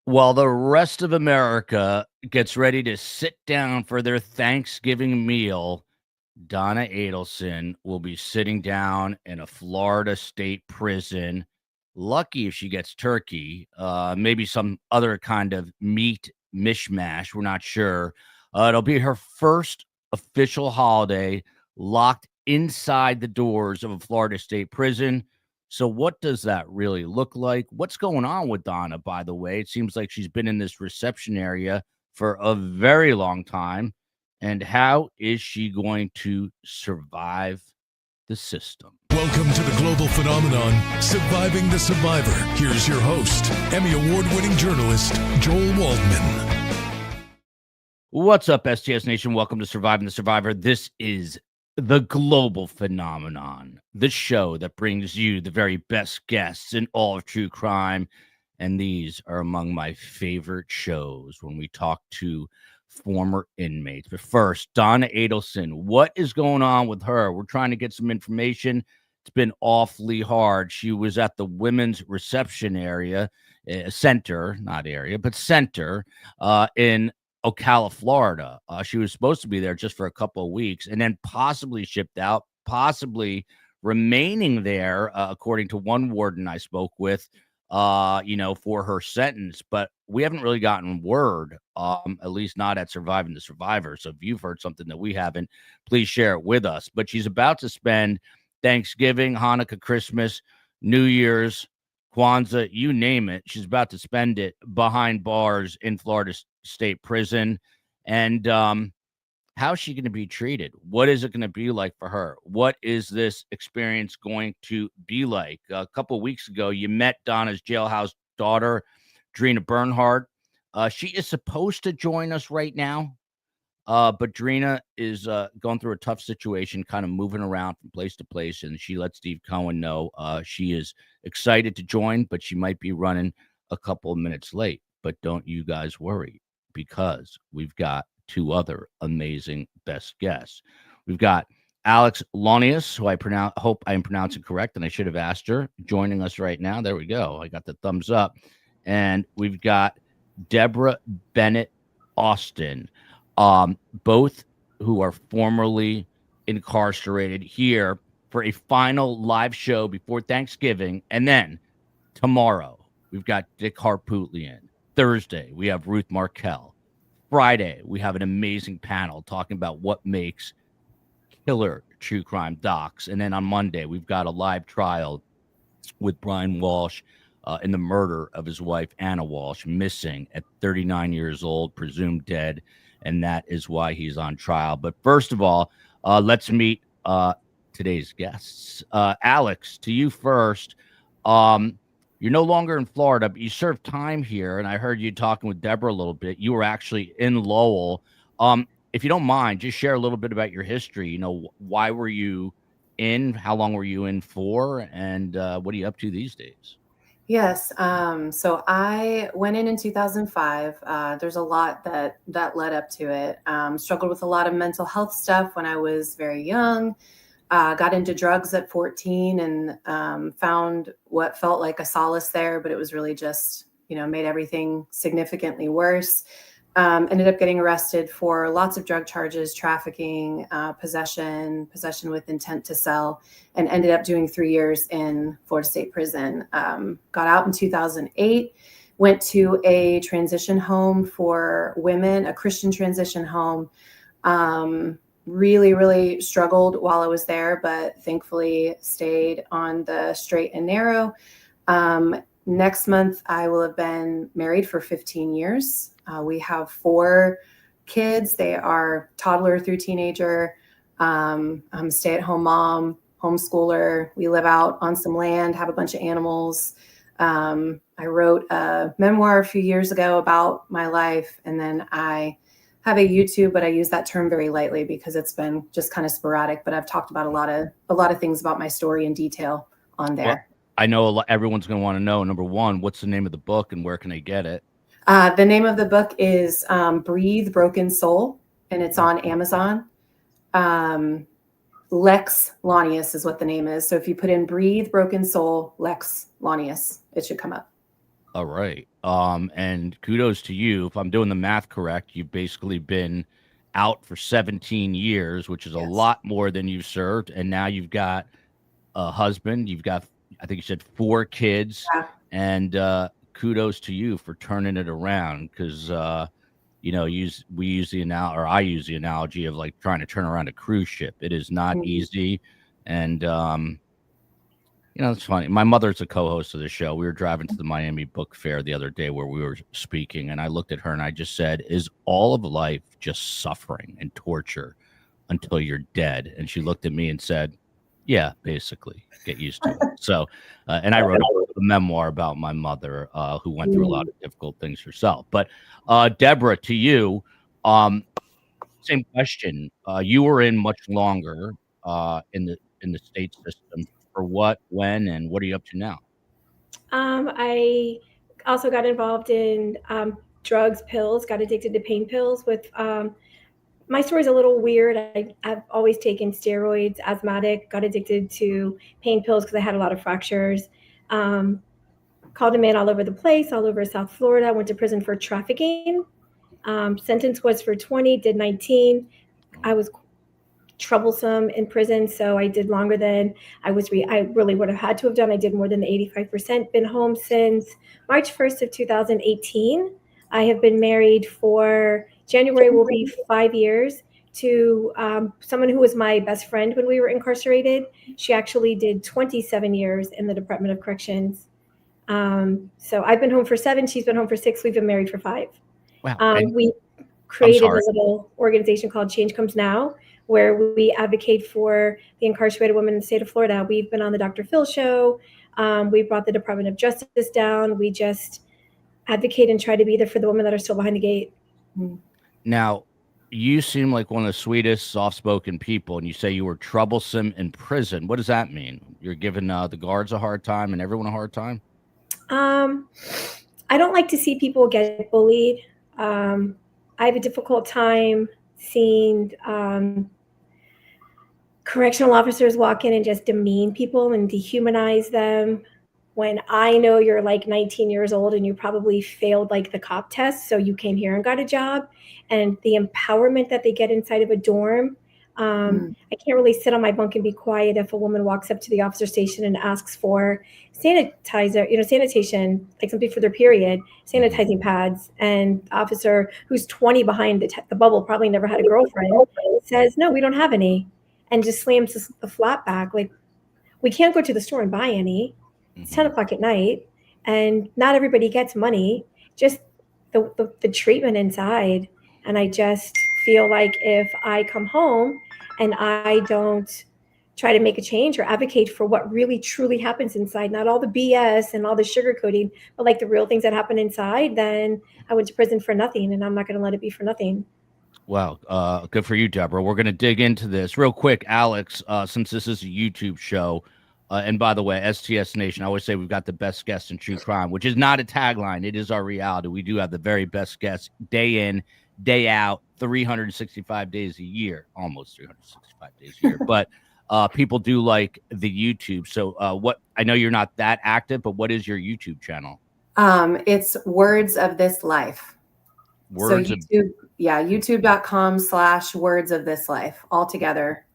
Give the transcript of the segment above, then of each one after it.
While the rest of America gets ready to sit down for their Thanksgiving meal, Donna Adelson will be sitting down in a Florida state prison. Lucky if she gets turkey, maybe some other kind of meat mishmash. We're not sure. It'll be her first official holiday locked inside the doors of a Florida state prison. So, what does that really look like? What's going on with Donna, by the way? It seems like she's been in this reception area for a very long time. And how is she going to survive the system? Welcome to the global phenomenon, Surviving the Survivor. Here's your host, Emmy Award-winning journalist, Joel Waldman. What's up, STS Nation? Welcome to Surviving the Survivor. This is the global phenomenon, the show that brings you the very best guests in all of true crime. And these are among my favorite shows when we talk to former inmates. But first, Donna Adelson, what is going on with her? We're trying to get some information. It's been awfully hard. She was at the women's reception area, center, not area, but center in Ocala, Florida. She was supposed to be there just for a couple of weeks and then possibly shipped out, possibly remaining there, according to one warden I spoke with, for her sentence. But we haven't really gotten word, at least not at Surviving the Survivor. So if you've heard something that we haven't, please share it with us. But she's about to spend Thanksgiving, Hanukkah, Christmas, New Year's, Kwanzaa, you name it. She's about to spend it behind bars in Florida State Prison. And how is she going to be treated? What is it going to be like for her? What is this experience going to be like? A couple of weeks ago, you met Donna's jailhouse daughter, Drina Bernhardt. She is supposed to join us right now, but Drina is going through a tough situation, kind of moving around from place to place, and she let Steve Cohen know she is excited to join, but she might be running a couple of minutes late. But don't you guys worry, because we've got two other amazing best guests. We've got Alex Lonius, who hope I'm pronouncing correct, and I should have asked her, joining us right now. There we go. I got the thumbs up. And we've got Deborah Bennett Austin, both who are formerly incarcerated, here for a final live show before Thanksgiving. And then tomorrow, we've got Dick Harpootlian. Thursday, we have Ruth Markel. Friday, we have an amazing panel talking about what makes killer true crime docs. And then on Monday, we've got a live trial with Brian Walsh in the murder of his wife, Anna Walsh, missing at 39 years old, presumed dead. And that is why he's on trial. But first of all, let's meet today's guests. Alex, to you first. You're no longer in Florida, but you served time here, and I heard you talking with Deborah a little bit. You were actually in Lowell. If you don't mind, just share a little bit about your history. Why were you in? How long were you in for? And what are you up to these days? Yes. So I went in 2005. There's a lot that led up to it. Struggled with a lot of mental health stuff when I was very young. Got into drugs at 14 and found what felt like a solace there, but it was really just, made everything significantly worse. Ended up getting arrested for lots of drug charges, trafficking, possession with intent to sell, and ended up doing 3 years in Florida State Prison. Got out in 2008, went to a transition home for women, a Christian transition home. Really, really struggled while I was there, but thankfully stayed on the straight and narrow. Next month, I will have been married for 15 years. We have 4 kids. They are toddler through teenager. I'm a stay-at-home mom, homeschooler. We live out on some land, have a bunch of animals. I wrote a memoir a few years ago about my life, and then I have a YouTube, but I use that term very lightly because it's been just kind of sporadic. But I've talked about a lot of things about my story in detail on there. Well, I know everyone's going to want to know, number one, what's the name of the book and where can they get it? The name of the book is Breathe, Broken Soul, and it's on Amazon. Lex Lonius is what the name is. So if you put in Breathe, Broken Soul, Lex Lonius, it should come up. All right. And kudos to you. If I'm doing the math correct, you've basically been out for 17 years, which is a Yes. lot more than you've served. And now you've got a husband. You've got, I think you said 4 kids. Yeah. And kudos to you for turning it around because, we use the or I use the analogy of like trying to turn around a cruise ship. It is not Mhm. easy. And, it's funny. My mother's a co-host of the show. We were driving to the Miami Book Fair the other day where we were speaking, and I looked at her and I just said, "Is all of life just suffering and torture until you're dead?" And she looked at me and said, "Yeah, basically. Get used to it." So, and I wrote a memoir about my mother, who went through a lot Mm. of difficult things herself. But Deborah, to you, um, same question. You were in much longer in the state system. For what, when, and what are you up to now? I also got involved in drugs, pills, got addicted to pain pills. My story's a little weird. I've always taken steroids, asthmatic, got addicted to pain pills because I had a lot of fractures. Um, Called a man all over the place, all over South Florida. Went to prison for trafficking. Sentence was for 20, did 19. I was troublesome in prison, so I did longer than I really would have had to have done. I did more than the 85%. Been home since March 1st of 2018. I have been married for January will be 5 years to someone who was my best friend when we were incarcerated. She actually did 27 years in the Department of Corrections. So I've been home for 7. She's been home for 6. We've been married for 5. Wow. And We I'm created a sorry. little organization called Change Comes Now, where we advocate for the incarcerated women in the state of Florida. We've been on the Dr. Phil show. We brought the Department of Justice down. We just advocate and try to be there for the women that are still behind the gate. Now, you seem like one of the sweetest, soft-spoken people, and you say you were troublesome in prison. What does that mean? You're giving the guards a hard time and everyone a hard time? I don't like to see people get bullied. I have a difficult time seeing correctional officers walk in and just demean people and dehumanize them. When I know you're like 19 years old and you probably failed like the cop test, so you came here and got a job, and the empowerment that they get inside of a dorm. I can't really sit on my bunk and be quiet if a woman walks up to the officer station and asks for sanitation, like something for their period, sanitizing pads, and the officer who's 20 behind the bubble, probably never had a girlfriend, says, "No, we don't have any," and just slams the flat back. Like, we can't go to the store and buy any. It's 10 o'clock at night, and not everybody gets money. Just the treatment inside. And I just feel like if I come home and I don't try to make a change or advocate for what really truly happens inside, not all the BS and all the sugarcoating, but like the real things that happen inside, then I went to prison for nothing, and I'm not going to let it be for nothing. Well, good for you, Deborah. We're going to dig into this real quick, Alex, since this is a YouTube show. And by the way, STS Nation, I always say we've got the best guests in true crime, which is not a tagline. It is our reality. We do have the very best guests day in, day out, 365 days a year, almost 365 days a year. But people do like the YouTube. So I know you're not that active, but what is your YouTube channel? It's Words of This Life. YouTube.com/Words of This Life, all together.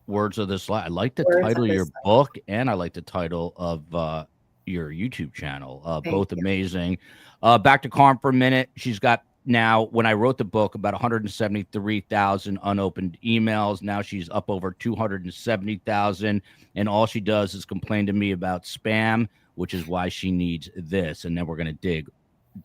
Words of This Life. I like the title of your book, and I like the title of your YouTube channel. Both amazing. Back to Carm for a minute. She's got now, when I wrote the book, about 173,000 unopened emails. Now she's up over 270,000, and all she does is complain to me about spam, which is why she needs this. And then we're going to dig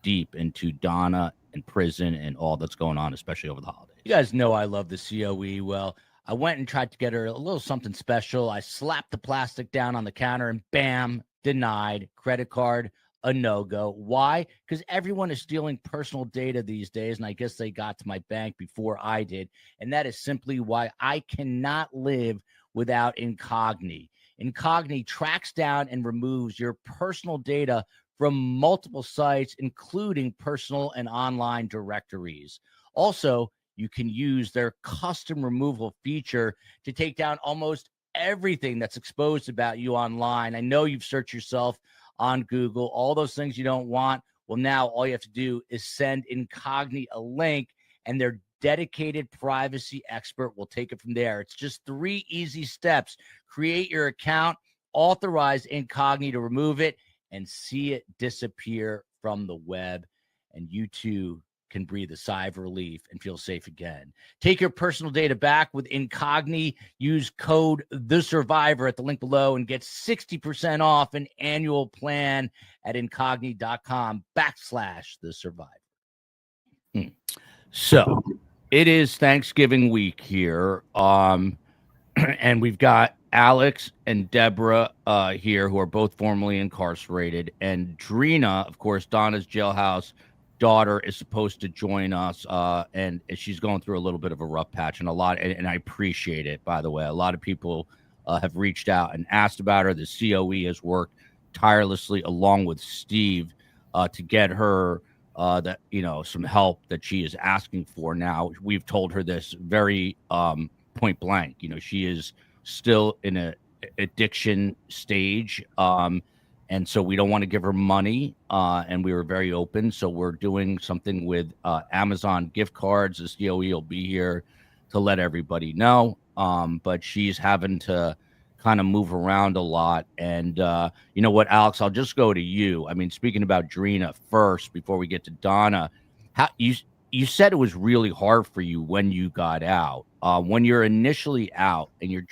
deep into Donna and prison and all that's going on, especially over the holidays. You guys know I love the COE. Well, I went and tried to get her a little something special. I slapped the plastic down on the counter and bam, denied. Credit card, a no-go. Why? Because everyone is stealing personal data these days, and I guess they got to my bank before I did. And that is simply why I cannot live without Incogni. Incogni tracks down and removes your personal data from multiple sites, including personal and online directories. Also, you can use their custom removal feature to take down almost everything that's exposed about you online. I know you've searched yourself on Google, all those things you don't want. Well, now all you have to do is send Incogni a link, and their dedicated privacy expert will take it from there. It's just 3 easy steps. Create your account, authorize Incogni to remove it, and see it disappear from the web. And you too can breathe a sigh of relief and feel safe again. Take your personal data back with Incogni. Use code TheSurvivor at the link below and get 60% off an annual plan at incogni.com/TheSurvivor. So it is Thanksgiving week here. And we've got Alex and Deborah here, who are both formerly incarcerated. And Drina, of course, Donna's jailhouse daughter, is supposed to join us. And she's going through a little bit of a rough patch, and and I appreciate it, by the way. A lot of people have reached out and asked about her. The COE has worked tirelessly along with Steve to get her some help that she is asking for. Now, we've told her this very point blank. She is still in a addiction stage, and so we don't want to give her money, and we were very open. So we're doing something with Amazon gift cards. The COE will be here to let everybody know, but she's having to kind of move around a lot. And you know what, Alex, I'll just go to you. I mean, speaking about Drina first before we get to Donna, how you said it was really hard for you when you got out. When you're initially out and you're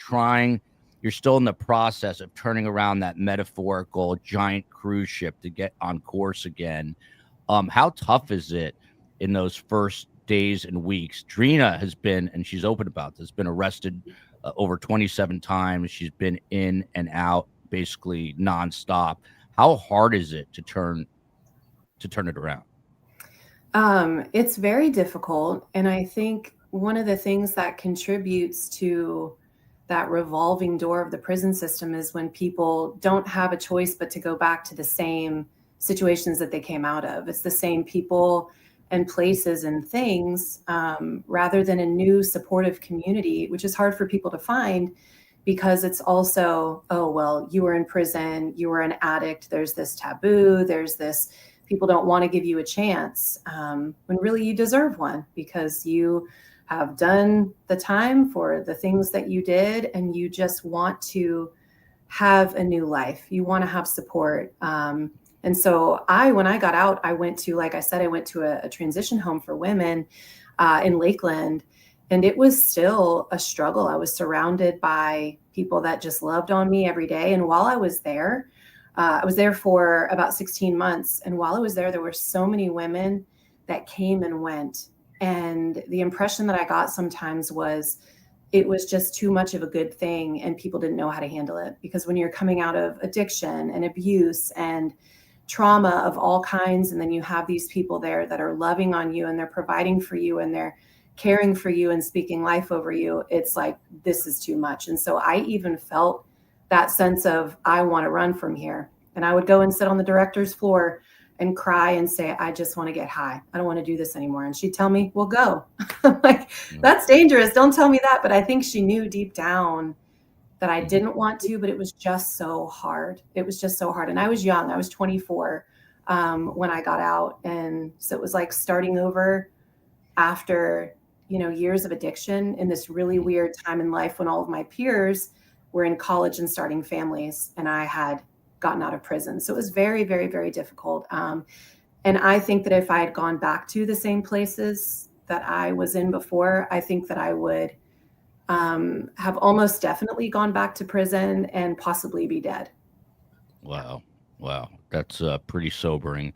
still in the process of turning around that metaphorical giant cruise ship to get on course again. How tough is it in those first days and weeks? Drina has been, and she's open about this, been arrested over 27 times. She's been in and out basically nonstop. How hard is it to turn it around? It's very difficult. And I think one of the things that contributes to that revolving door of the prison system is when people don't have a choice but to go back to the same situations that they came out of. It's the same people and places and things, rather than a new supportive community, which is hard for people to find because it's also, oh, well, you were in prison, you were an addict, there's this taboo, there's this, people don't want to give you a chance, when really you deserve one because you have done the time for the things that you did, and you just want to have a new life. You want to have support. And so when I got out, I went to, like I said, I went to a transition home for women in Lakeland, and it was still a struggle. I was surrounded by people that just loved on me every day. And while I was there for about 16 months. And while I was there were so many women that came and went. And the impression that I got sometimes was it was just too much of a good thing, and people didn't know how to handle it. Because when you're coming out of addiction and abuse and trauma of all kinds, and then you have these people there that are loving on you and they're providing for you and they're caring for you and speaking life over you, it's like, this is too much. And so I even felt that sense of, I want to run from here. And I would go and sit on the director's floor and cry and say, I just want to get high. I don't want to do this anymore. And she'd tell me, well, go. I'm like, that's dangerous. Don't tell me that. But I think she knew deep down that I didn't want to, but it was just so hard. It was just so hard. And I was young. I was 24 when I got out. And so it was like starting over after, years of addiction in this really weird time in life when all of my peers were in college and starting families, and I had gotten out of prison. So it was very, very, very difficult. And I think that if I had gone back to the same places that I was in before, I think that I would have almost definitely gone back to prison and possibly be dead. Wow. That's pretty sobering.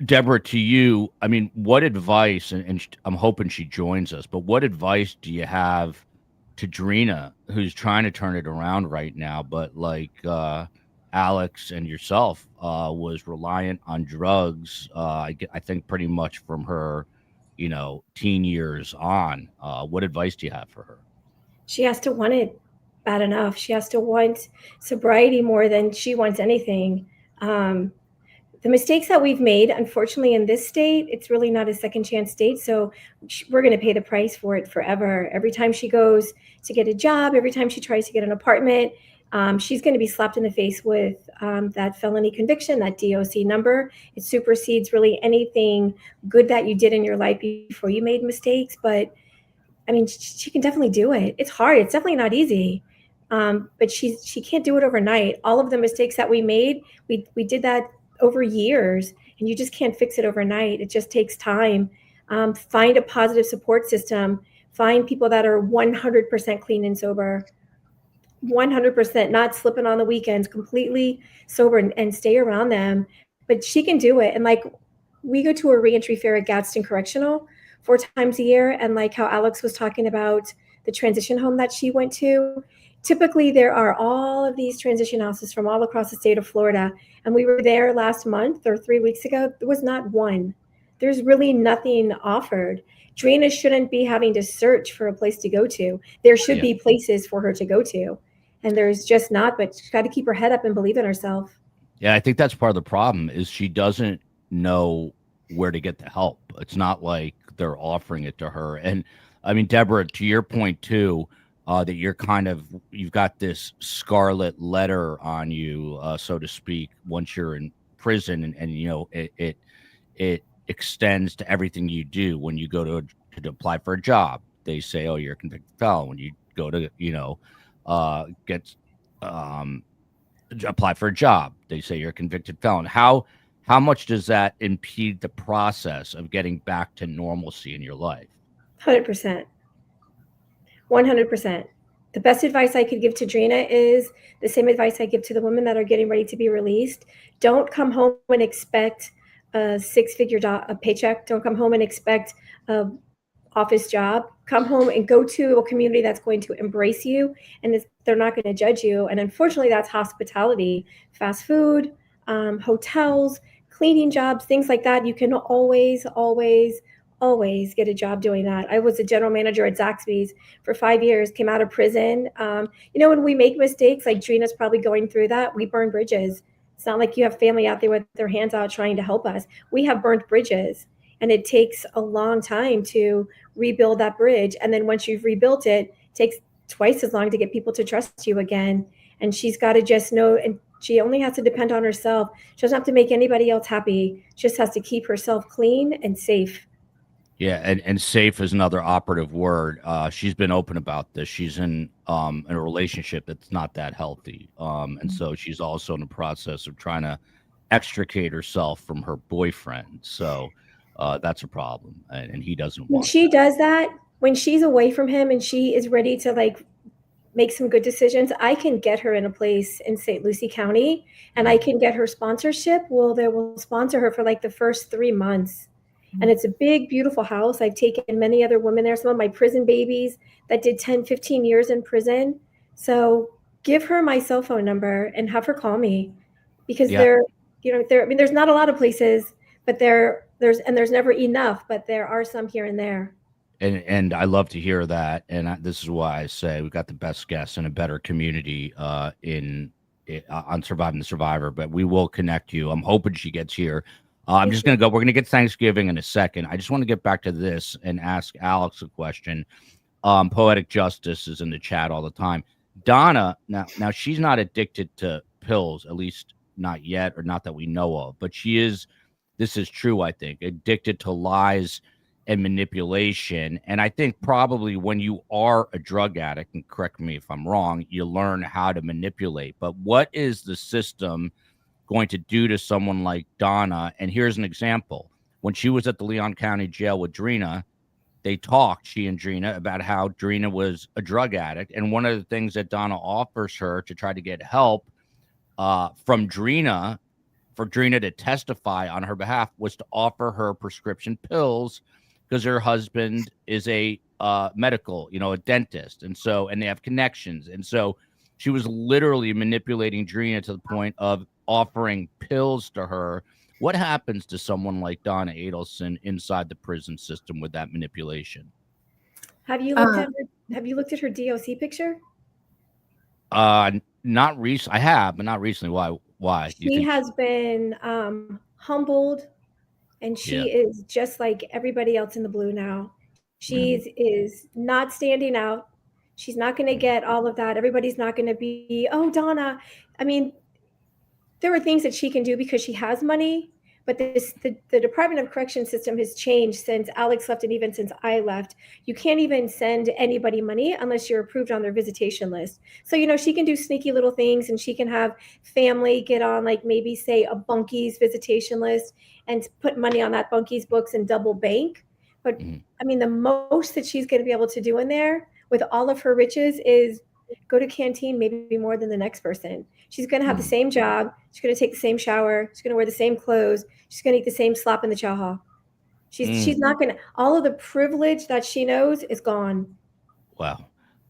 Deborah, to you, I mean, what advice, and I'm hoping she joins us, but what advice do you have to Drina, who's trying to turn it around right now, but like Alex and yourself, was reliant on drugs, I think pretty much from her, teen years on. What advice do you have for her? She has to want it bad enough. She has to want sobriety more than she wants anything. The mistakes that we've made, unfortunately, in this state, it's really not a second chance state. So we're going to pay the price for it forever. Every time she goes to get a job, every time she tries to get an apartment, She's going to be slapped in the face with that felony conviction, that DOC number. It supersedes really anything good that you did in your life before you made mistakes. But I mean, she can definitely do it. It's hard. It's definitely not easy. But she can't do it overnight. All of the mistakes that we made, we did that over years, and you just can't fix it overnight. It just takes time. Find a positive support system. Find people that are 100% clean and sober, 100% not slipping on the weekends, completely sober, and stay around them. But she can do it. And like, we go to a reentry fair at Gadsden Correctional 4 times a year. And like how Alex was talking about the transition home that she went to, typically there are all of these transition houses from all across the state of Florida. And we were there last month or 3 weeks ago. There was not one. There's really nothing offered. Drina shouldn't be having to search for a place to go to. There should be places for her to go to. And there's just not, but she's got to keep her head up and believe in herself. Yeah, I think that's part of the problem is she doesn't know where to get the help. It's not like they're offering it to her. And I mean, Deborah, to your point too, that you've got this scarlet letter on you, so to speak, once you're in prison, and you know it extends to everything you do. When you go to apply for a job, they say, "Oh, you're a convicted felon." When you go to get apply for a job, they say you're a convicted felon. How much does that impede the process of getting back to normalcy in your life? 100%. 100%. The best advice I could give to Drina is the same advice I give to the women that are getting ready to be released. Don't come home and expect a six-figure a paycheck. Don't come home and expect a office job. Come home and go to a community that's going to embrace you, and they're not going to judge you. And unfortunately, that's hospitality, fast food, hotels, cleaning jobs, things like that. You can always get a job doing that. I was a general manager at Zaxby's for 5 years, came out of prison. When we make mistakes, like Drina's probably going through that, we burn bridges. It's not like you have family out there with their hands out trying to help us. We have burnt bridges, and it takes a long time to rebuild that bridge. And then once you've rebuilt it, it takes twice as long to get people to trust you again. And she's got to just know, and she only has to depend on herself. She doesn't have to make anybody else happy. She just has to keep herself clean and safe. Yeah, and safe is another operative word. She's been open about this. She's in a relationship that's not that healthy, and so she's also in the process of trying to extricate herself from her boyfriend. So that's a problem, and he doesn't When want. she does that, when she's away from him and she is ready to like make some good decisions, I can get her in a place in St. Lucie County, and I can get her sponsorship. Well, they will sponsor her for like the first 3 months. And it's a big, beautiful house. I've taken many other women there, some of my prison babies that did 10, 15 years in prison. So give her my cell phone number and have her call me, because there's not a lot of places, but there's never enough, but there are some here and there. And I love to hear that. And this is why I say we've got the best guests and a better community on Surviving the Survivor. But we will connect you. I'm hoping she gets here. I'm just going to go. We're going to get Thanksgiving in a second. I just want to get back to this and ask Alex a question. Poetic Justice is in the chat all the time. Donna, now she's not addicted to pills, at least not yet, or not that we know of. But she is, this is true, I think, addicted to lies and manipulation. And I think probably when you are a drug addict, and correct me if I'm wrong, you learn how to manipulate. But what is the system going to do to someone like Donna? And here's an example. When she was at the Leon County Jail with Drina, they talked, she and Drina, about how Drina was a drug addict. And one of the things that Donna offers her to try to get help from Drina, for Drina to testify on her behalf, was to offer her prescription pills, because her husband is a medical, a dentist. And they have connections. And so she was literally manipulating Drina to the point of offering pills to her. What happens to someone like Donna Adelson inside the prison system with that manipulation? Have you looked at her DOC picture? Not recently. I have, but not recently. Why? She has been humbled, and she is just like everybody else in the blue now. She is not standing out. She's not going to get all of that. Everybody's not going to be, oh, Donna. I mean, there are things that she can do because she has money, but the Department of Correction system has changed since Alex left and even since I left. You can't even send anybody money unless you're approved on their visitation list. So, she can do sneaky little things, and she can have family get on, like maybe say a Bunky's visitation list and put money on that Bunky's books and double bank. But I mean, the most that she's going to be able to do in there with all of her riches is go to canteen, maybe more than the next person. She's going to have the same job. She's going to take the same shower. She's going to wear the same clothes. She's going to eat the same slop in the chow hall. She's not going to, all of the privilege that she knows is gone. Wow.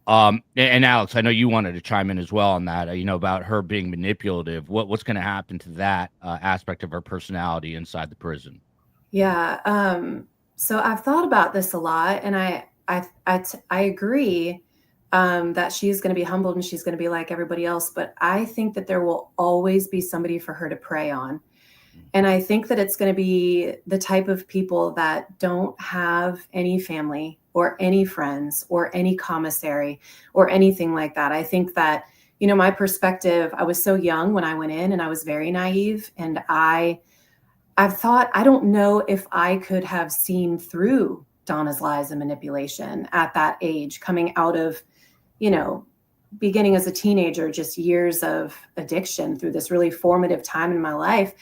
And Alex, I know you wanted to chime in as well on that, about her being manipulative. What's going to happen to that aspect of her personality inside the prison? Yeah. So I've thought about this a lot, and I agree that she's going to be humbled and she's going to be like everybody else. But I think that there will always be somebody for her to prey on. And I think that it's going to be the type of people that don't have any family or any friends or any commissary or anything like that. I think that, my perspective, I was so young when I went in, and I was very naive. And I've thought, I don't know if I could have seen through Donna's lies and manipulation at that age, coming out of, beginning as a teenager, just years of addiction through this really formative time in my life.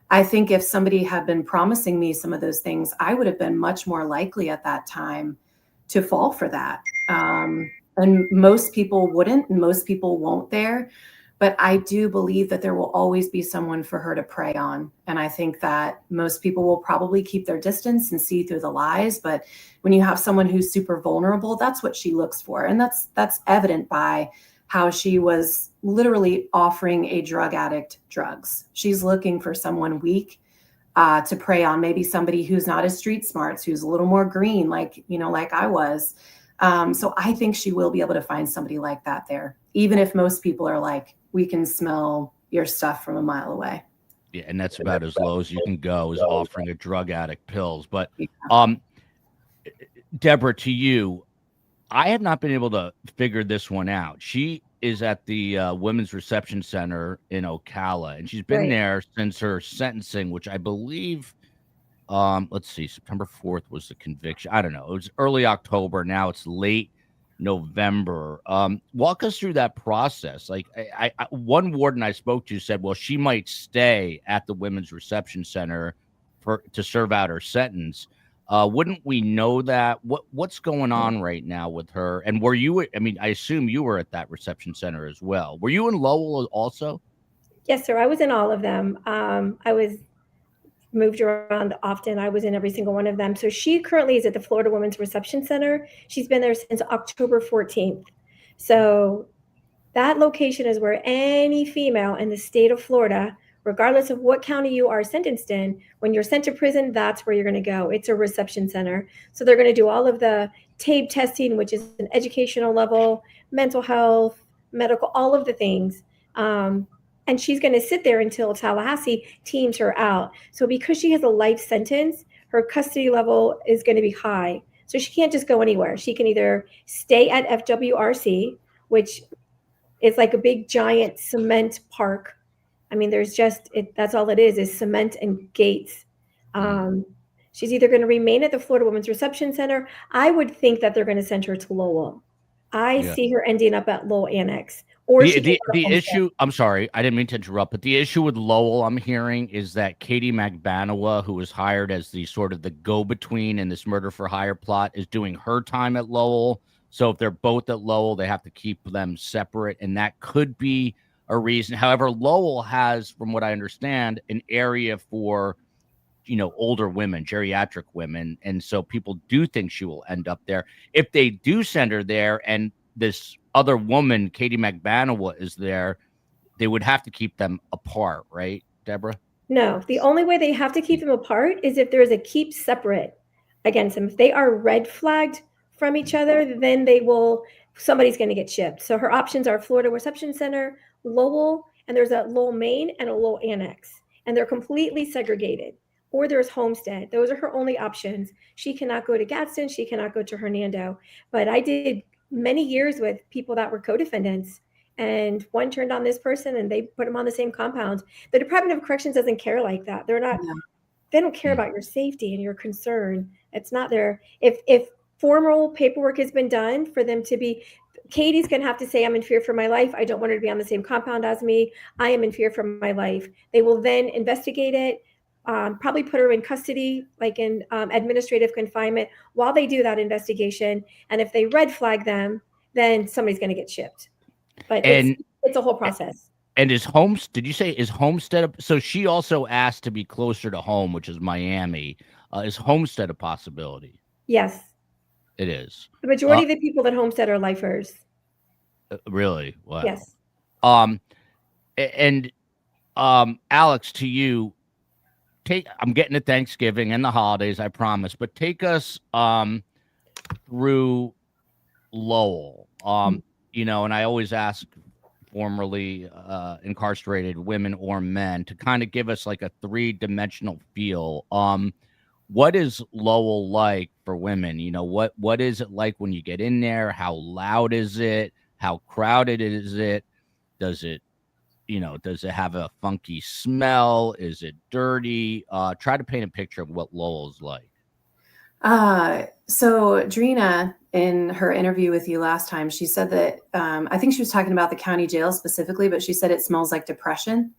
I think if somebody had been promising me some of those things, I would have been much more likely at that time to fall for that. And most people wouldn't, and most people won't there. But I do believe that there will always be someone for her to prey on. And I think that most people will probably keep their distance and see through the lies. But when you have someone who's super vulnerable, that's what she looks for. And that's evident by how she was literally offering a drug addict drugs. She's looking for someone weak to prey on, maybe somebody who's not as street smart, who's a little more green, like I was. So I think she will be able to find somebody like that there, even if most people are like, we can smell your stuff from a mile away. Yeah, and that's about as low as you can go, is offering a drug addict pills. But Deborah, to you, I have not been able to figure this one out. She is at the Women's Reception Center in Ocala, and she's been there since her sentencing, which I believe, let's see, September 4th was the conviction. I don't know. It was early October. Now it's late November. Walk us through that process. Like, I one warden I spoke to said, well, she might stay at the Women's Reception Center to serve out her sentence. Wouldn't we know that? What's going on right now with her? And were you, I assume you were at that reception center as well. Were you in Lowell also? Yes, sir. I was in all of them. I was moved around often. I was in every single one of them. So she currently is at the Florida Women's Reception Center. She's been there since October 14th. So that location is where any female in the state of Florida, regardless of what county you are sentenced in, when you're sent to prison, that's where you're going to go. It's a reception center. So they're going to do all of the TABE testing, which is an educational level, mental health, medical, all of the things. And she's going to sit there until Tallahassee teams her out. So because she has a life sentence, her custody level is going to be high. So she can't just go anywhere. She can either stay at FWRC, which is like a big giant cement park. There's just, that's all it is cement and gates. She's either going to remain at the Florida Women's Reception Center. I would think that they're going to send her to Lowell. I see her ending up at Lowell Annex. Or the issue, I'm sorry, I didn't mean to interrupt, but the issue with Lowell, I'm hearing, is that Katie Magbanua, who was hired as the sort of the go-between in this murder for hire plot, is doing her time at Lowell. So if they're both at Lowell, they have to keep them separate, and that could be a reason. However, Lowell has, from what I understand, an area for, older women, geriatric women, and so people do think she will end up there. If they do send her there, and this other woman, Katie Magbanua, is there, they would have to keep them apart, right, Deborah? No, the only way they have to keep them apart is if there is a keep separate against them. If they are red flagged from each other, then somebody's going to get shipped. So her options are Florida Reception Center, Lowell, and there's a Lowell Main and a Lowell Annex, and they're completely segregated. Or there's Homestead. Those are her only options. She cannot go to Gadsden. She cannot go to Hernando. But I did many years with people that were co-defendants, and one turned on this person and they put them on the same compound. The Department of Corrections doesn't care like that. They don't care about your safety and your concern. It's not there. If formal paperwork has been done for them to be, Katie's going to have to say, I'm in fear for my life. I don't want her to be on the same compound as me. I am in fear for my life. They will then investigate it, probably put her in custody, like in administrative confinement, while they do that investigation. And if they red flag them, then somebody's going to get shipped. But it's a whole process. And did you say is Homestead? So she also asked to be closer to home, which is Miami. Is Homestead a possibility? Yes. It is. The majority of the people that Homestead are lifers. Really? Wow. Yes. And Alex, to you, I'm getting to Thanksgiving and the holidays, I promise, but take us through Lowell. And I always ask formerly incarcerated women or men to kind of give us like a 3-dimensional feel. What is Lowell like for women? What is it like when you get in there? How loud is it? How crowded is it? Does it have a funky smell? Is it dirty? Try to paint a picture of what Lowell's like. So Drina, in her interview with you last time, she said that, I think she was talking about the county jail specifically, but she said it smells like depression.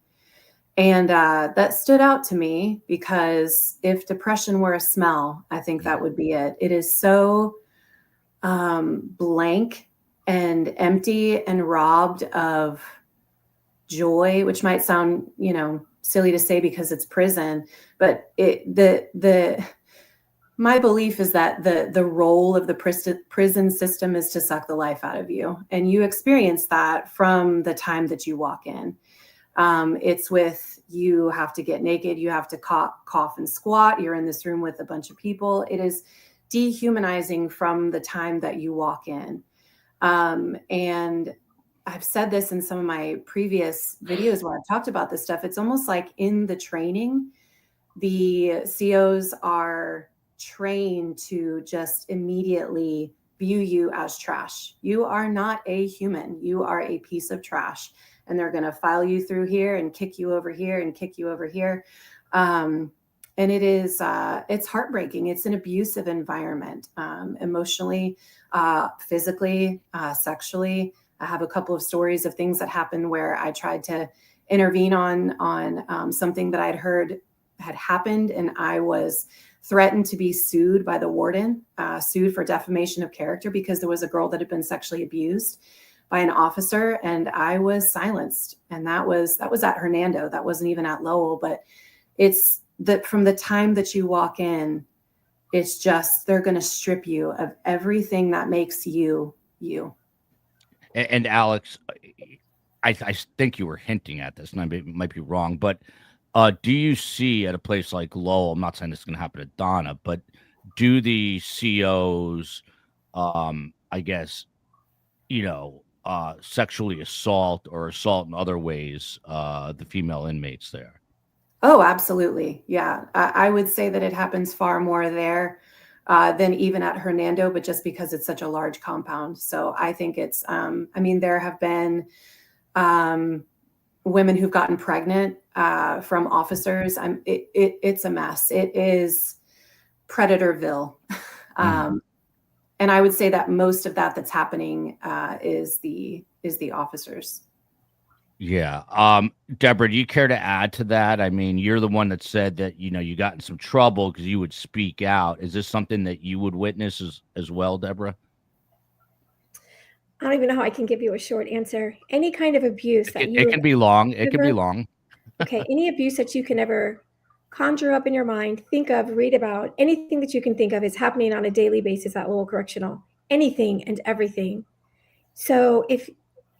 And that stood out to me because if depression were a smell, I think that would be it. It is so blank and empty and robbed of joy, which might sound, silly to say because it's prison, but my belief is that the role of the prison system is to suck the life out of you. And you experience that from the time that you walk in. It's with, you have to get naked, you have to cough and squat. You're in this room with a bunch of people. It is dehumanizing from the time that you walk in. And I've said this in some of my previous videos where I've talked about this stuff. It's almost like in the training, the COs are trained to just immediately view you as trash. You are not a human. You are a piece of trash. And they're going to file you through here and kick you over here and kick you over here. And it is, it's heartbreaking. It's an abusive environment, emotionally, physically, sexually. I have a couple of stories of things that happened where I tried to intervene on something that I'd heard had happened, and I was threatened to be sued by the warden, sued for defamation of character because there was a girl that had been sexually abused by an officer, and I was silenced. And that was at Hernando. That wasn't even at Lowell, but it's that from the time that you walk in, it's just, they're going to strip you of everything that makes you, you. And Alex, I think you were hinting at this, and I might be wrong, but do you see at a place like Lowell, I'm not saying this is going to happen to Donna, but do the COs, I guess, sexually assault or assault in other ways, the female inmates there? Oh, absolutely. Yeah. I would say that it happens far more there than even at Hernando, but just because it's such a large compound. So I think it's, there have been women who've gotten pregnant from officers. It's a mess. It is Predatorville. And I would say that most of that's happening is the officers. Yeah. Deborah, do you care to add to that? I mean, you're the one that said that, you got in some trouble because you would speak out. Is this something that you would witness as well, Deborah? I don't even know how I can give you a short answer. Any kind of abuse that it can be long. It can be long. Okay. Any abuse that you can ever conjure up in your mind, think of, read about, anything that you can think of is happening on a daily basis at Lowell Correctional. Anything and everything. So if,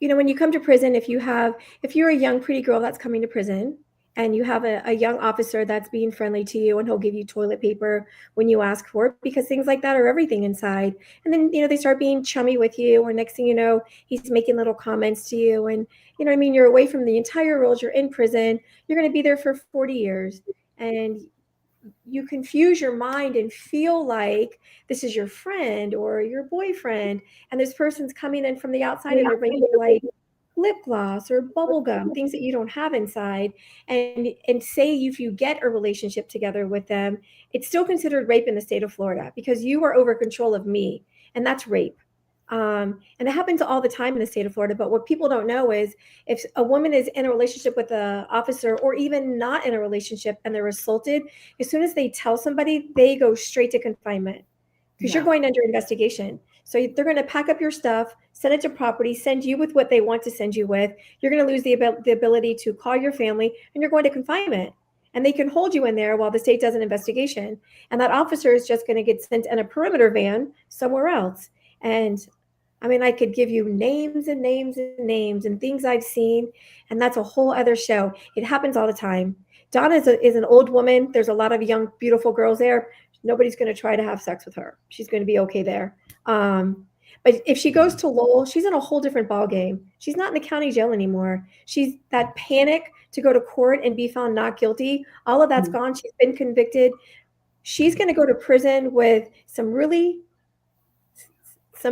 when you come to prison, if you're a young, pretty girl that's coming to prison and you have a young officer that's being friendly to you and he'll give you toilet paper when you ask for it, because things like that are everything inside. And then, they start being chummy with you, or next thing you know, he's making little comments to you. And, you're away from the entire world. You're in prison. You're going to be there for 40 years. And you confuse your mind and feel like this is your friend or your boyfriend, and this person's coming in from the outside and they're bringing you like lip gloss or bubble gum, things that you don't have inside, and say if you get a relationship together with them, it's still considered rape in the state of Florida because you are over control of me, and that's rape. And it happens all the time in the state of Florida. But what people don't know is if a woman is in a relationship with an officer or even not in a relationship and they're assaulted, as soon as they tell somebody, they go straight to confinement because you're going under investigation. So they're going to pack up your stuff, send it to property, send you with what they want to send you with. You're going to lose the ability to call your family, and you're going to confinement. And they can hold you in there while the state does an investigation. And that officer is just going to get sent in a perimeter van somewhere else. And I mean, I could give you names and names and names and things I've seen, and that's a whole other show. It happens all the time. Donna is an old woman. There's a lot of young, beautiful girls there. Nobody's going to try to have sex with her. She's going to be okay there. But if she goes to Lowell, she's in a whole different ballgame. She's not in the county jail anymore. She's that panic to go to court and be found not guilty. All of that's gone. She's been convicted. She's going to go to prison with some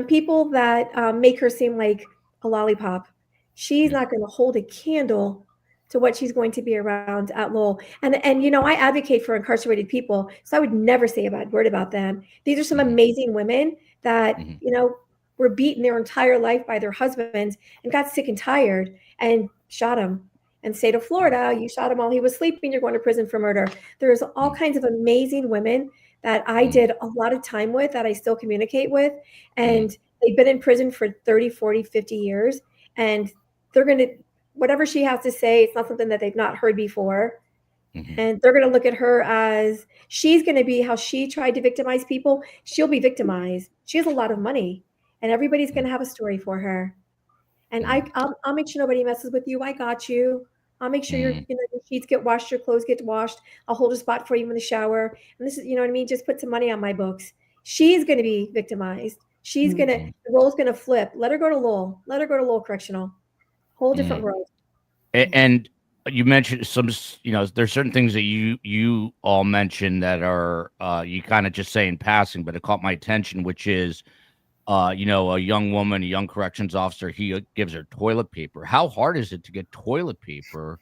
people that make her seem like a lollipop. She's not going to hold a candle to what she's going to be around at Lowell. And you know, I advocate for incarcerated people, so I would never say a bad word about them. These are some amazing women that, you know, were beaten their entire life by their husbands and got sick and tired and shot him. And state of Florida, you shot him while he was sleeping, you're going to prison for murder. There's all kinds of amazing women that I did a lot of time with, that I still communicate with. And they've been in prison for 30, 40, 50 years. And they're going to, whatever she has to say, it's not something that they've not heard before. And they're going to look at her as she's going to be how she tried to victimize people. She'll be victimized. She has a lot of money, and everybody's going to have a story for her. And I'll make sure nobody messes with you. I got you. I'll make sure your sheets get washed, your clothes get washed. I'll hold a spot for you in the shower. And this is, you know what I mean? Just put some money on my books. She's going to be victimized. She's going to, the role's going to flip. Let her go to Lowell. Let her go to Lowell Correctional. Whole different world. And you mentioned some, you know, there's certain things that you all mentioned that are, you kind of just say in passing, but it caught my attention, which is, you know, a young woman, a young corrections officer, he gives her toilet paper. How hard is it to get toilet paper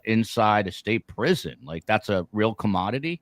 inside a state prison? Like, that's a real commodity.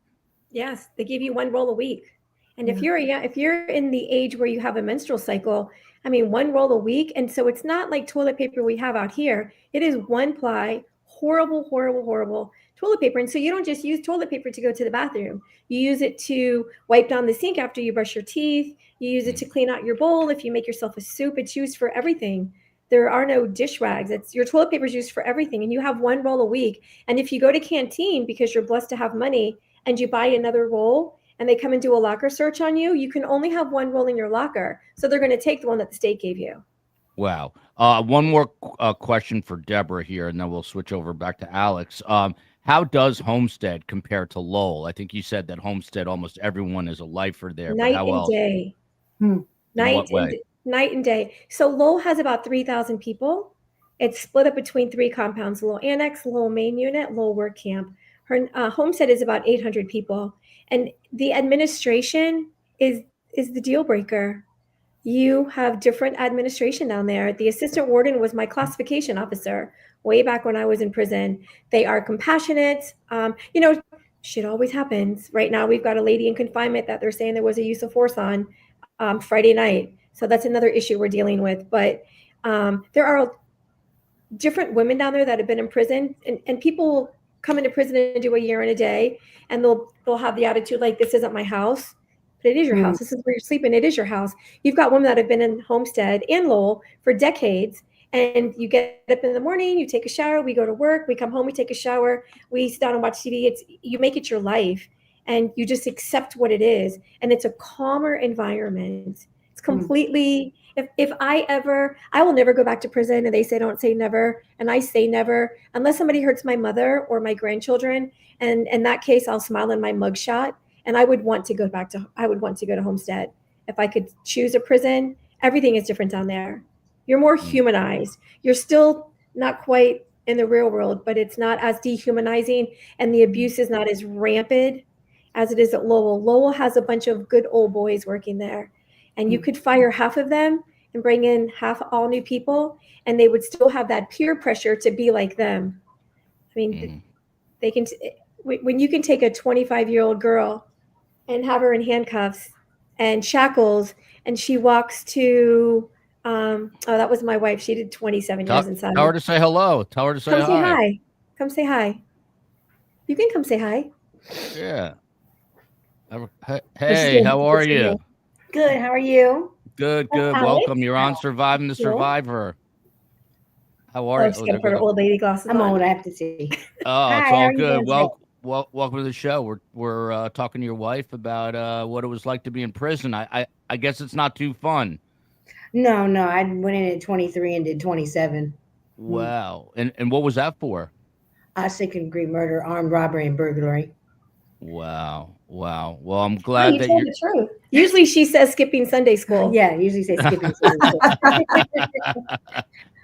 Yes, they give you one roll a week. And if you're in the age where you have a menstrual cycle, I mean, one roll a week. And so it's not like toilet paper we have out here. It is one ply, horrible, horrible, horrible toilet paper. And so you don't just use toilet paper to go to the bathroom. You use it to wipe down the sink after you brush your teeth. You use it to clean out your bowl. If you make yourself a soup, it's used for everything. There are no dish rags. Your toilet paper is used for everything. And you have one roll a week. And if you go to Canteen because you're blessed to have money and you buy another roll and they come and do a locker search on you, you can only have one roll in your locker. So they're going to take the one that the state gave you. Wow. One more question for Deborah here, and then we'll switch over back to Alex. How does Homestead compare to Lowell? I think you said that Homestead, almost everyone is a lifer there. Night but how and else? day. Night and day. So Lowell has about 3,000 people. It's split up between 3 compounds: Lowell Annex, Lowell Main Unit, Lowell Work Camp. Her Homestead is about 800 people. And the administration is the deal breaker. You have different administration down there. The assistant warden was my classification officer way back when I was in prison. They are compassionate. You know, shit always happens. Right now, we've got a lady in confinement that they're saying there was a use of force on Friday night. So that's another issue we're dealing with. But there are different women down there that have been in prison, and people come into prison and do a year and a day, and they'll have the attitude like, this isn't my house. But it is your house. This is where you're sleeping. It is your house. You've got women that have been in Homestead and Lowell for decades, and you get up in the morning, you take a shower, we go to work, we come home, we take a shower, we sit down and watch TV. You make it your life, and you just accept what it is, and it's a calmer environment. It's completely. If I will never go back to prison, and they say don't say never, and I say never unless somebody hurts my mother or my grandchildren, and in that case, I'll smile in my mugshot. And I would want to go to Homestead. If I could choose a prison, everything is different down there. You're more humanized. You're still not quite in the real world, but it's not as dehumanizing, and the abuse is not as rampant. as it is at Lowell. Lowell has a bunch of good old boys working there, and you could fire half of them and bring in half all new people, and they would still have that peer pressure to be like them. I mean, they can, when you can take a 25-year-old girl and have her in handcuffs and shackles, and she walks to, that was my wife. She did 27 years inside. Tell her to say hello. Tell her to say hi. Come say hi. Come say hi. You can come say hi. Yeah. Hey, how are you? Good. How are you? Good. Welcome. You're on Surviving the Survivor. How are you? She's gonna put her old lady glasses I'm on. old. I have to see. Oh, Hi, it's how all are you good. doing Welcome to the show. We're talking to your wife about what it was like to be in prison. I guess it's not too fun. No. I went in at 23 and did 27. Wow. And what was that for? Second-degree murder, armed robbery, and burglary. Wow. Well, I'm glad you that told you're. the truth. Usually she says skipping Sunday school. Yeah, I usually say skipping.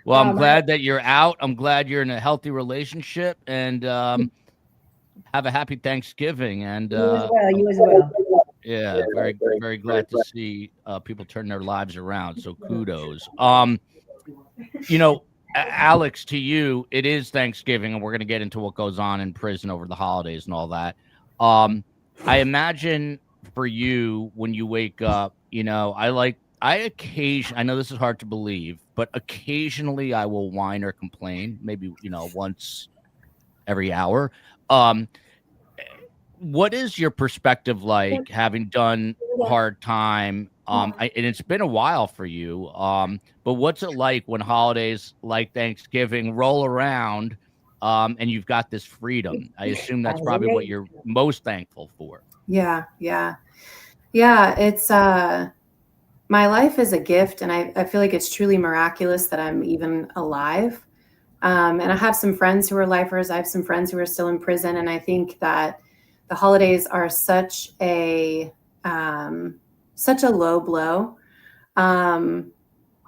Well, I'm glad that you're out. I'm glad you're in a healthy relationship, and have a happy Thanksgiving. And you as well. Yeah, very, very glad to see people turn their lives around. So kudos. Alex, to you, it is Thanksgiving, and we're going to get into what goes on in prison over the holidays and all that. I imagine for you, when you wake up, I know this is hard to believe, but occasionally I will whine or complain, maybe, once every hour. What is your perspective like, having done hard time? And it's been a while for you. But what's it like when holidays like Thanksgiving roll around, and you've got this freedom? I assume that's probably what you're most thankful for. Yeah. It's my life is a gift, and I feel like it's truly miraculous that I'm even alive. And I have some friends who are lifers. I have some friends who are still in prison, and I think that the holidays are such a low blow,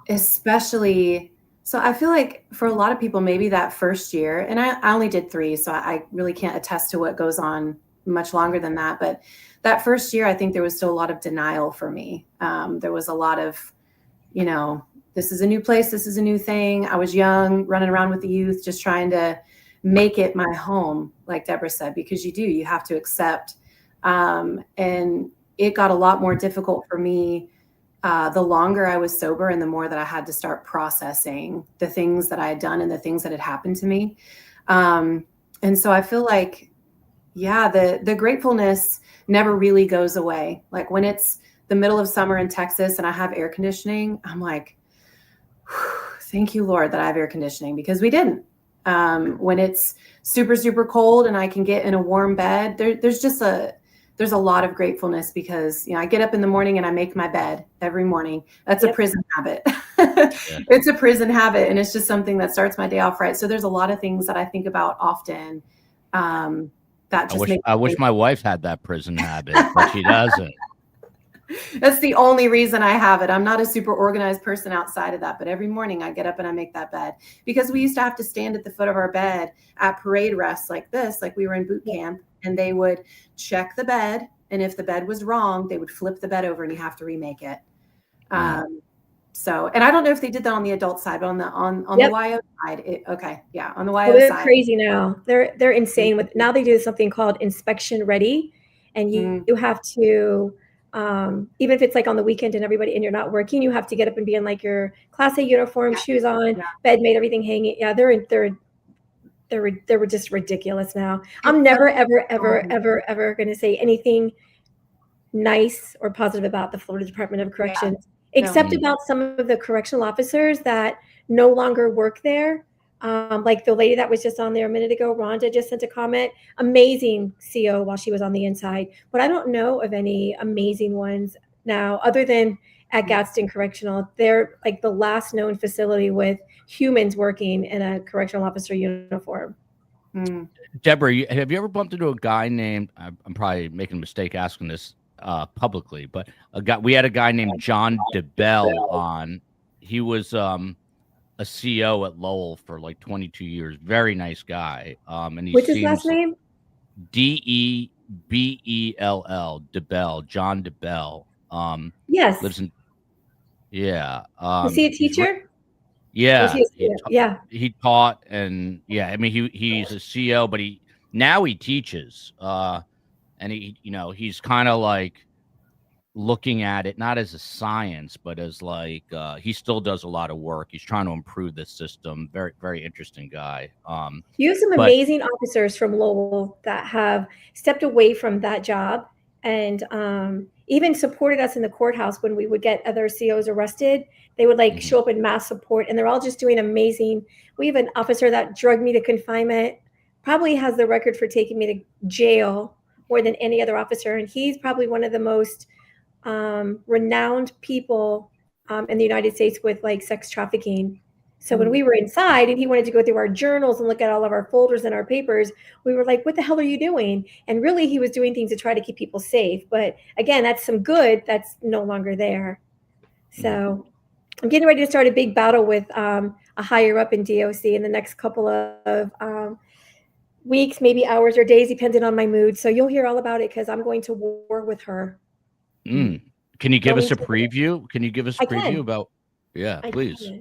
especially. So I feel like for a lot of people, maybe that first year, and I only did 3, so I really can't attest to what goes on much longer than that. But that first year, I think there was still a lot of denial for me. There was a lot of, this is a new place. This is a new thing. I was young, running around with the youth, just trying to make it my home, like Deborah said, because you have to accept. And it got a lot more difficult for me the longer I was sober, and the more that I had to start processing the things that I had done and the things that had happened to me. And so I feel like, the gratefulness never really goes away. Like when it's the middle of summer in Texas and I have air conditioning, I'm like, thank you, Lord, that I have air conditioning, because we didn't. When it's super, super cold and I can get in a warm bed, there's a lot of gratefulness, because, I get up in the morning and I make my bed every morning. That's a prison habit. It's a prison habit. And it's just something that starts my day off right. So there's a lot of things that I think about often. I wish my wife had that prison habit, but she doesn't. That's the only reason I have it. I'm not a super organized person outside of that, but every morning I get up and I make that bed, because we used to have to stand at the foot of our bed at parade rests like this, like we were in boot camp, and they would check the bed. And if the bed was wrong, they would flip the bed over and you have to remake it. So, and I don't know if they did that on the adult side, but on the YO side, on the YO they're side, crazy now. They're insane with. Now they do something called inspection ready, and you have to, even if it's like on the weekend and everybody and you're not working, you have to get up and be in like your Class A uniform, shoes on, bed made, everything hanging. Yeah, they're just ridiculous now. I'm never ever going to say anything nice or positive about the Florida Department of Corrections. Except about some of the correctional officers that no longer work there. Like the lady that was just on there a minute ago, Rhonda, just sent a comment. Amazing CO while she was on the inside. But I don't know of any amazing ones now, other than at Gadsden Correctional. They're like the last known facility with humans working in a correctional officer uniform. Deborah, have you ever bumped into a guy named, I'm probably making a mistake asking this publicly, but we had a guy named John DeBell on. He was a CO at Lowell for like 22 years. Very nice guy. And what's his last name? DeBell. Bell, DeBell, John DeBell. Yes. Lives in, yeah. Was he a He's teacher? Was yeah, he a CEO? Yeah. he taught, and yeah, I mean he's a CEO, but now he teaches. And he's kind of like looking at it not as a science, but as like he still does a lot of work. He's trying to improve the system. Very, very interesting guy. You have some But amazing officers from Lowell that have stepped away from that job and even supported us in the courthouse when we would get other COs arrested. They would like show up in mass support, and they're all just doing amazing. We have an officer that drugged me to confinement, probably has the record for taking me to jail more than any other officer, and he's probably one of the most renowned people in the United States with like sex trafficking. So when we were inside and he wanted to go through our journals and look at all of our folders and our papers, we were like, what the hell are you doing? And really he was doing things to try to keep people safe. But again, that's some good that's no longer there. So I'm getting ready to start a big battle with a higher up in DOC in the next couple of weeks, maybe hours or days, depending on my mood. So you'll hear all about it because I'm going to war with her. Can you give us a preview? Can you give us a preview about? Yeah, please.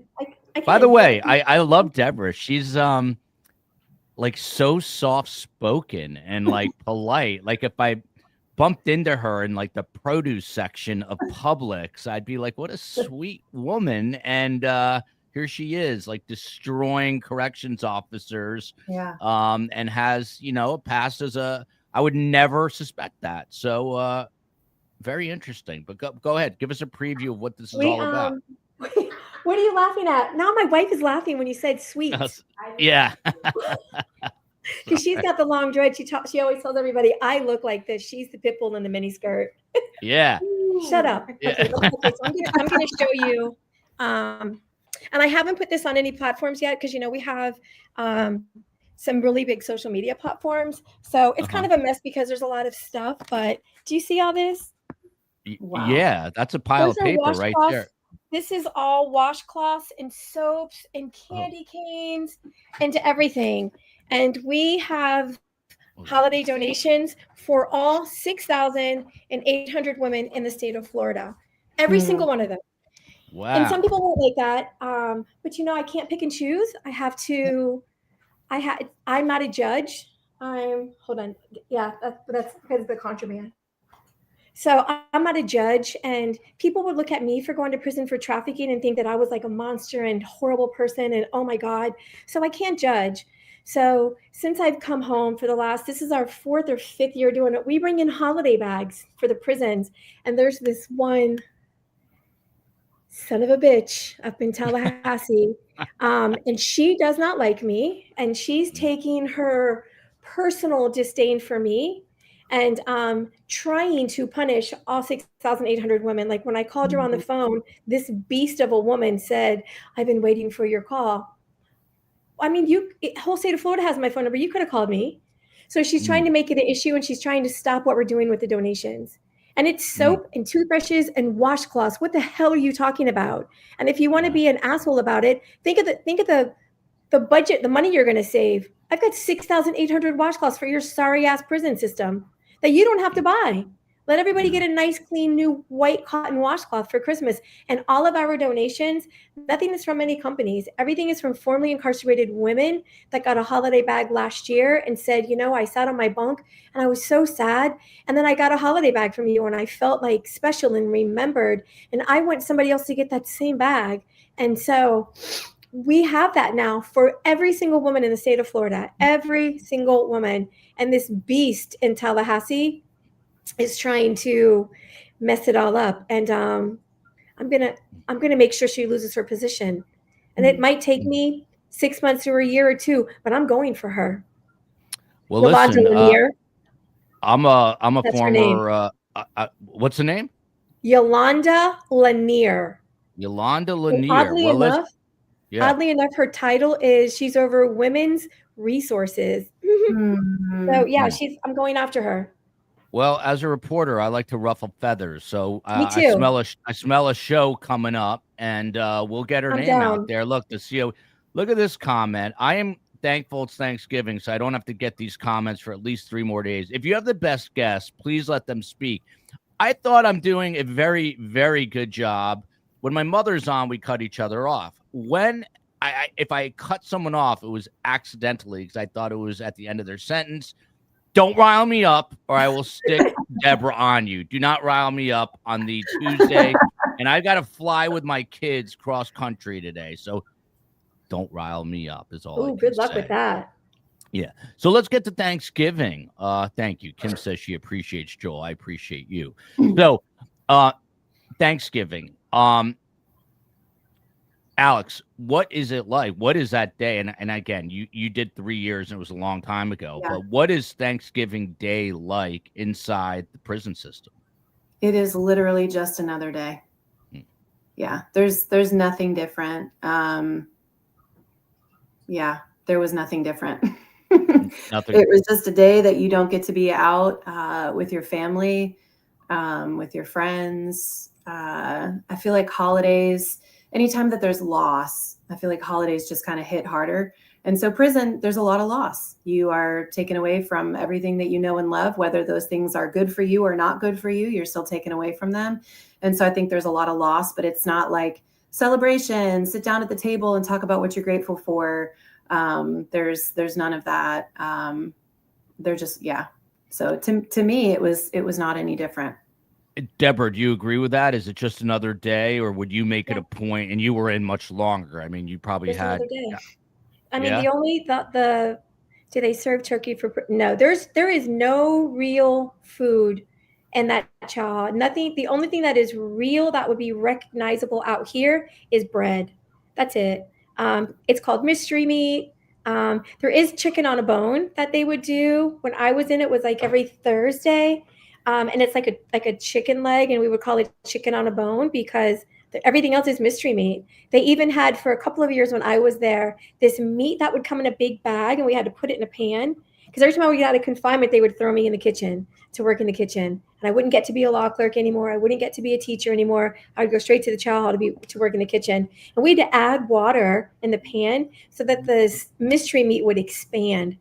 By the way, I love Deborah. She's like so soft spoken and like polite. Like if I bumped into her in like the produce section of Publix, I'd be like, what a sweet woman. And here she is, like destroying corrections officers. Yeah. And has, passed as I would never suspect that. So very interesting. But go ahead, give us a preview of what this is all about. What are you laughing at? Now my wife is laughing when you said sweet. Yeah. Because she's got the long dread. She always tells everybody, I look like this. She's the pit bull in the mini skirt. Yeah. Shut up. Yeah. Okay, so I'm going to show you. And I haven't put this on any platforms yet because, we have some really big social media platforms. So it's kind of a mess because there's a lot of stuff. But do you see all this? Wow. Yeah, that's a pile of paper right there. This is all washcloths and soaps and candy canes and everything. And we have holiday donations for all 6,800 women in the state of Florida. Every single one of them. Wow. And some people won't like that. But I can't pick and choose. I'm not a judge. Hold on. Yeah, that's because of the contraband. So I'm not a judge, and people would look at me for going to prison for trafficking and think that I was like a monster and horrible person and oh my God. So I can't judge. So since I've come home this is our 4th or 5th year doing it, we bring in holiday bags for the prisons. And there's this one son of a bitch up in Tallahassee. And she does not like me, and she's taking her personal disdain for me and trying to punish all 6,800 women. Like when I called her on the phone, this beast of a woman said, I've been waiting for your call. I mean, whole state of Florida has my phone number. You could have called me. So she's trying to make it an issue, and she's trying to stop what we're doing with the donations. And it's soap and toothbrushes and washcloths. What the hell are you talking about? And if you want to be an asshole about it, think of the budget, the money you're going to save. I've got 6,800 washcloths for your sorry ass prison system that you don't have to buy. Let everybody get a nice, clean, new white cotton washcloth for Christmas. And all of our donations, nothing is from any companies. Everything is from formerly incarcerated women that got a holiday bag last year and said, I sat on my bunk and I was so sad. And then I got a holiday bag from you and I felt like special and remembered. And I want somebody else to get that same bag. And so we have that now for every single woman in the state of Florida, every single woman. And this beast in Tallahassee is trying to mess it all up. And I'm gonna make sure she loses her position. And it might take me 6 months or a year or two, but I'm going for her. Well, Yolanda listen, Lanier. I'm a That's former what's the name? Yolanda Lanier. Yolanda Lanier. Oddly enough, her title is she's over women's resources. So yeah, I'm going after her. Well, as a reporter, I like to ruffle feathers. So Me too. I smell a show coming up, and we'll get her name out there. Look, the CEO. Look at this comment. I am thankful it's Thanksgiving, so I don't have to get these comments for at least 3 more days. If you have the best guests, please let them speak. I thought I'm doing a very, very good job. When my mother's on, we cut each other off. When if I cut someone off, it was accidentally because I thought it was at the end of their sentence. Don't rile me up, or I will stick Deborah on you. Do not rile me up on the Tuesday. And I got to fly with my kids cross country today. So don't rile me up is all. Oh, good luck with that. Yeah. So let's get to Thanksgiving. Thank you. Kim says she appreciates Joel. I appreciate you. So Thanksgiving. Alex, what is it like? What is that day? And again, you did 3 years and it was a long time ago, but what is Thanksgiving Day like inside the prison system? It is literally just another day. Yeah, there's nothing different. Yeah, there was nothing different. Nothing. It was just a day that you don't get to be out with your family, with your friends. I feel like holidays, anytime that there's loss, I feel like holidays just kind of hit harder. And so prison, there's a lot of loss. You are taken away from everything that you know and love, whether those things are good for you or not good for you, you're still taken away from them. And so I think there's a lot of loss, but it's not like celebration, sit down at the table and talk about what you're grateful for. There's none of that. They're just, yeah. So to me, it was not any different. Deborah, do you agree with that? Is it just another day, or would you make it a point? And you were in much longer. I mean, you probably Just had. another day. I mean, the only do they serve turkey for? No, there is no real food in that chow. Nothing. The only thing that is real that would be recognizable out here is bread. That's it. It's called mystery meat. There is chicken on a bone that they would do. When I was in it, was like every Thursday. And it's like a chicken leg, and we would call it chicken on a bone because everything else is mystery meat. They even had, for a couple of years when I was there, this meat that would come in a big bag, and we had to put it in a pan. Because every time we got out of confinement, they would throw me in the kitchen to work in the kitchen. And I wouldn't get to be a law clerk anymore. I wouldn't get to be a teacher anymore. I would go straight to the chow hall to work in the kitchen. And we had to add water in the pan so that the mystery meat would expand.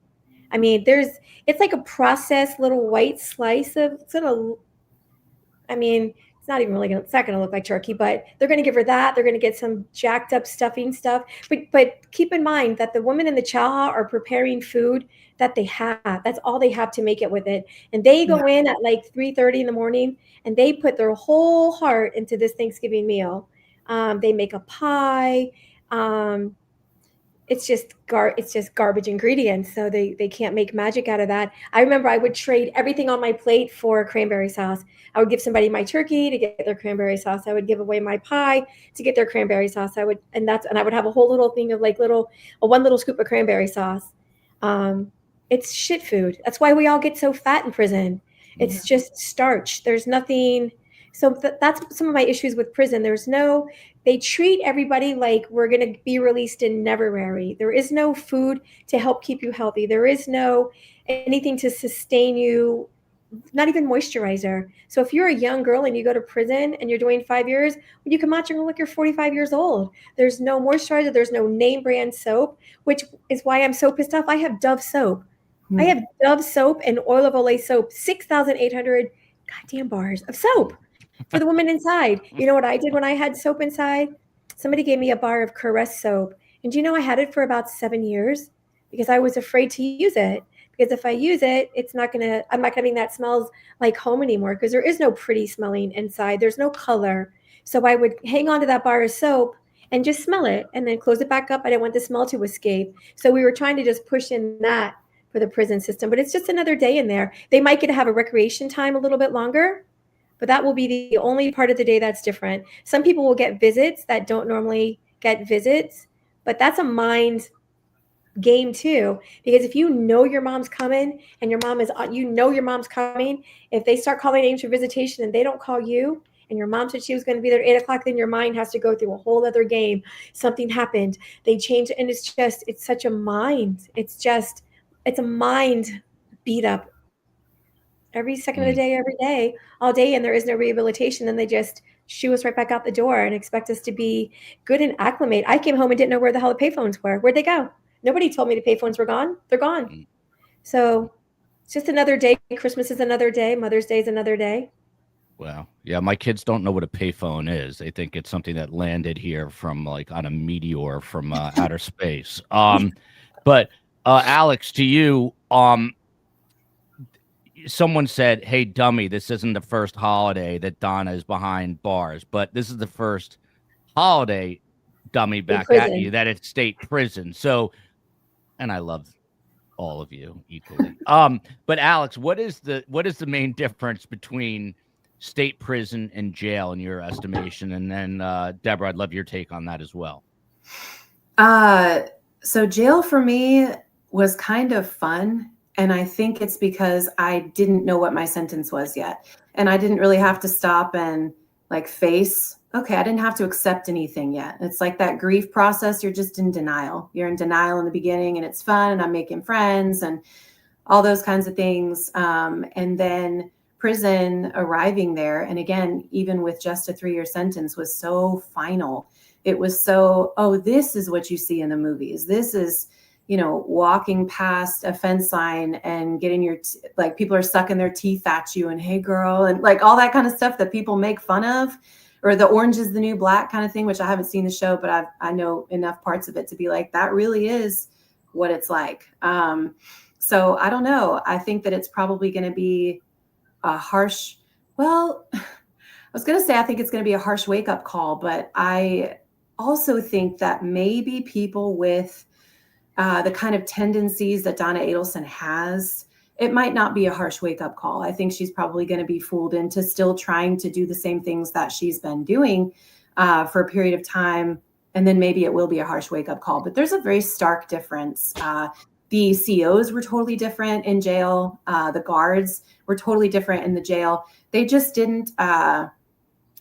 I mean, it's like a processed little white slice of sort of, I mean, it's not even really it's not going to look like turkey, but they're going to give her that. They're going to get some jacked up stuffing stuff. But keep in mind that the women in the chow hall are preparing food that they have. That's all they have to make it with it. And they go in at like 3:30 in the morning, and they put their whole heart into this Thanksgiving meal. They make a pie. It's just garbage ingredients. So they can't make magic out of that. I remember I would trade everything on my plate for cranberry sauce. I would give somebody my turkey to get their cranberry sauce. I would give away my pie to get their cranberry sauce. I would have a whole little thing of like one little scoop of cranberry sauce. It's shit food. That's why we all get so fat in prison. It's just starch. There's nothing. So that's some of my issues with prison. They treat everybody like we're going to be released in Neverary. There is no food to help keep you healthy. There is no anything to sustain you, not even moisturizer. So if you're a young girl and you go to prison and you're doing 5 years, when you come out, you're going to look you're 45 years old. There's no moisturizer. There's no name brand soap, which is why I'm so pissed off. I have Dove soap. I have Dove soap and Oil of Olay soap, 6,800 goddamn bars of soap. For the woman inside. You know what I did when I had soap inside? Somebody gave me a bar of Caress soap. And do you know I had it for about 7 years? Because I was afraid to use it. Because if I use it, I'm not getting that smells like home anymore. Because there is no pretty smelling inside. There's no color. So I would hang on to that bar of soap and just smell it and then close it back up. I didn't want the smell to escape. So we were trying to just push in that for the prison system. But it's just another day in there. They might get to have a recreation time a little bit longer. But that will be the only part of the day that's different. Some people will get visits that don't normally get visits, but that's a mind game too. Because if you know your mom's coming and your mom's coming, if they start calling names for visitation and they don't call you, and your mom said she was going to be there at 8 o'clock, then your mind has to go through a whole other game. Something happened. They changed, and it's such a mind. It's a mind beat up. Every second of the day, every day, all day, and there is no rehabilitation. Then they just shoo us right back out the door and expect us to be good and acclimate. I came home and didn't know where the hell the payphones were. Where'd they go? Nobody told me the payphones were gone. They're gone. So it's just another day. Christmas is another day. Mother's Day is another day. Wow. Yeah, my kids don't know what a payphone is. They think it's something that landed here from like on a meteor from outer space. But Alex, to you, someone said, "Hey, dummy, this isn't the first holiday that Donna is behind bars, but this is the first holiday, dummy, back at you that it's state prison." So, and I love all of you equally. But Alex, what is the main difference between state prison and jail in your estimation? And then Deborah, I'd love your take on that as well. So jail for me was kind of fun. And I think it's because I didn't know what my sentence was yet. And I didn't really have to stop and like face, okay, I didn't have to accept anything yet. It's like that grief process. You're just in denial. You're in denial in the beginning and it's fun and I'm making friends and all those kinds of things. And then prison, arriving there. And again, even with just a 3-year sentence, was so final. It was so, oh, this is what you see in the movies. This is, walking past a fence line and getting like people are sucking their teeth at you and hey girl, and like all that kind of stuff that people make fun of, or the orange is the new black kind of thing, which I haven't seen the show, but I know enough parts of it to be like, that really is what it's like. So I don't know. I think that it's probably going to be a harsh, well, I was going to say, I think it's going to be a harsh wake-up call, but I also think that maybe people with the kind of tendencies that Donna Adelson has, it might not be a harsh wake-up call. I think she's probably going to be fooled into still trying to do the same things that she's been doing for a period of time, and then maybe it will be a harsh wake-up call. But there's a very stark difference. The COs were totally different in jail. The guards were totally different in the jail. They just didn't, at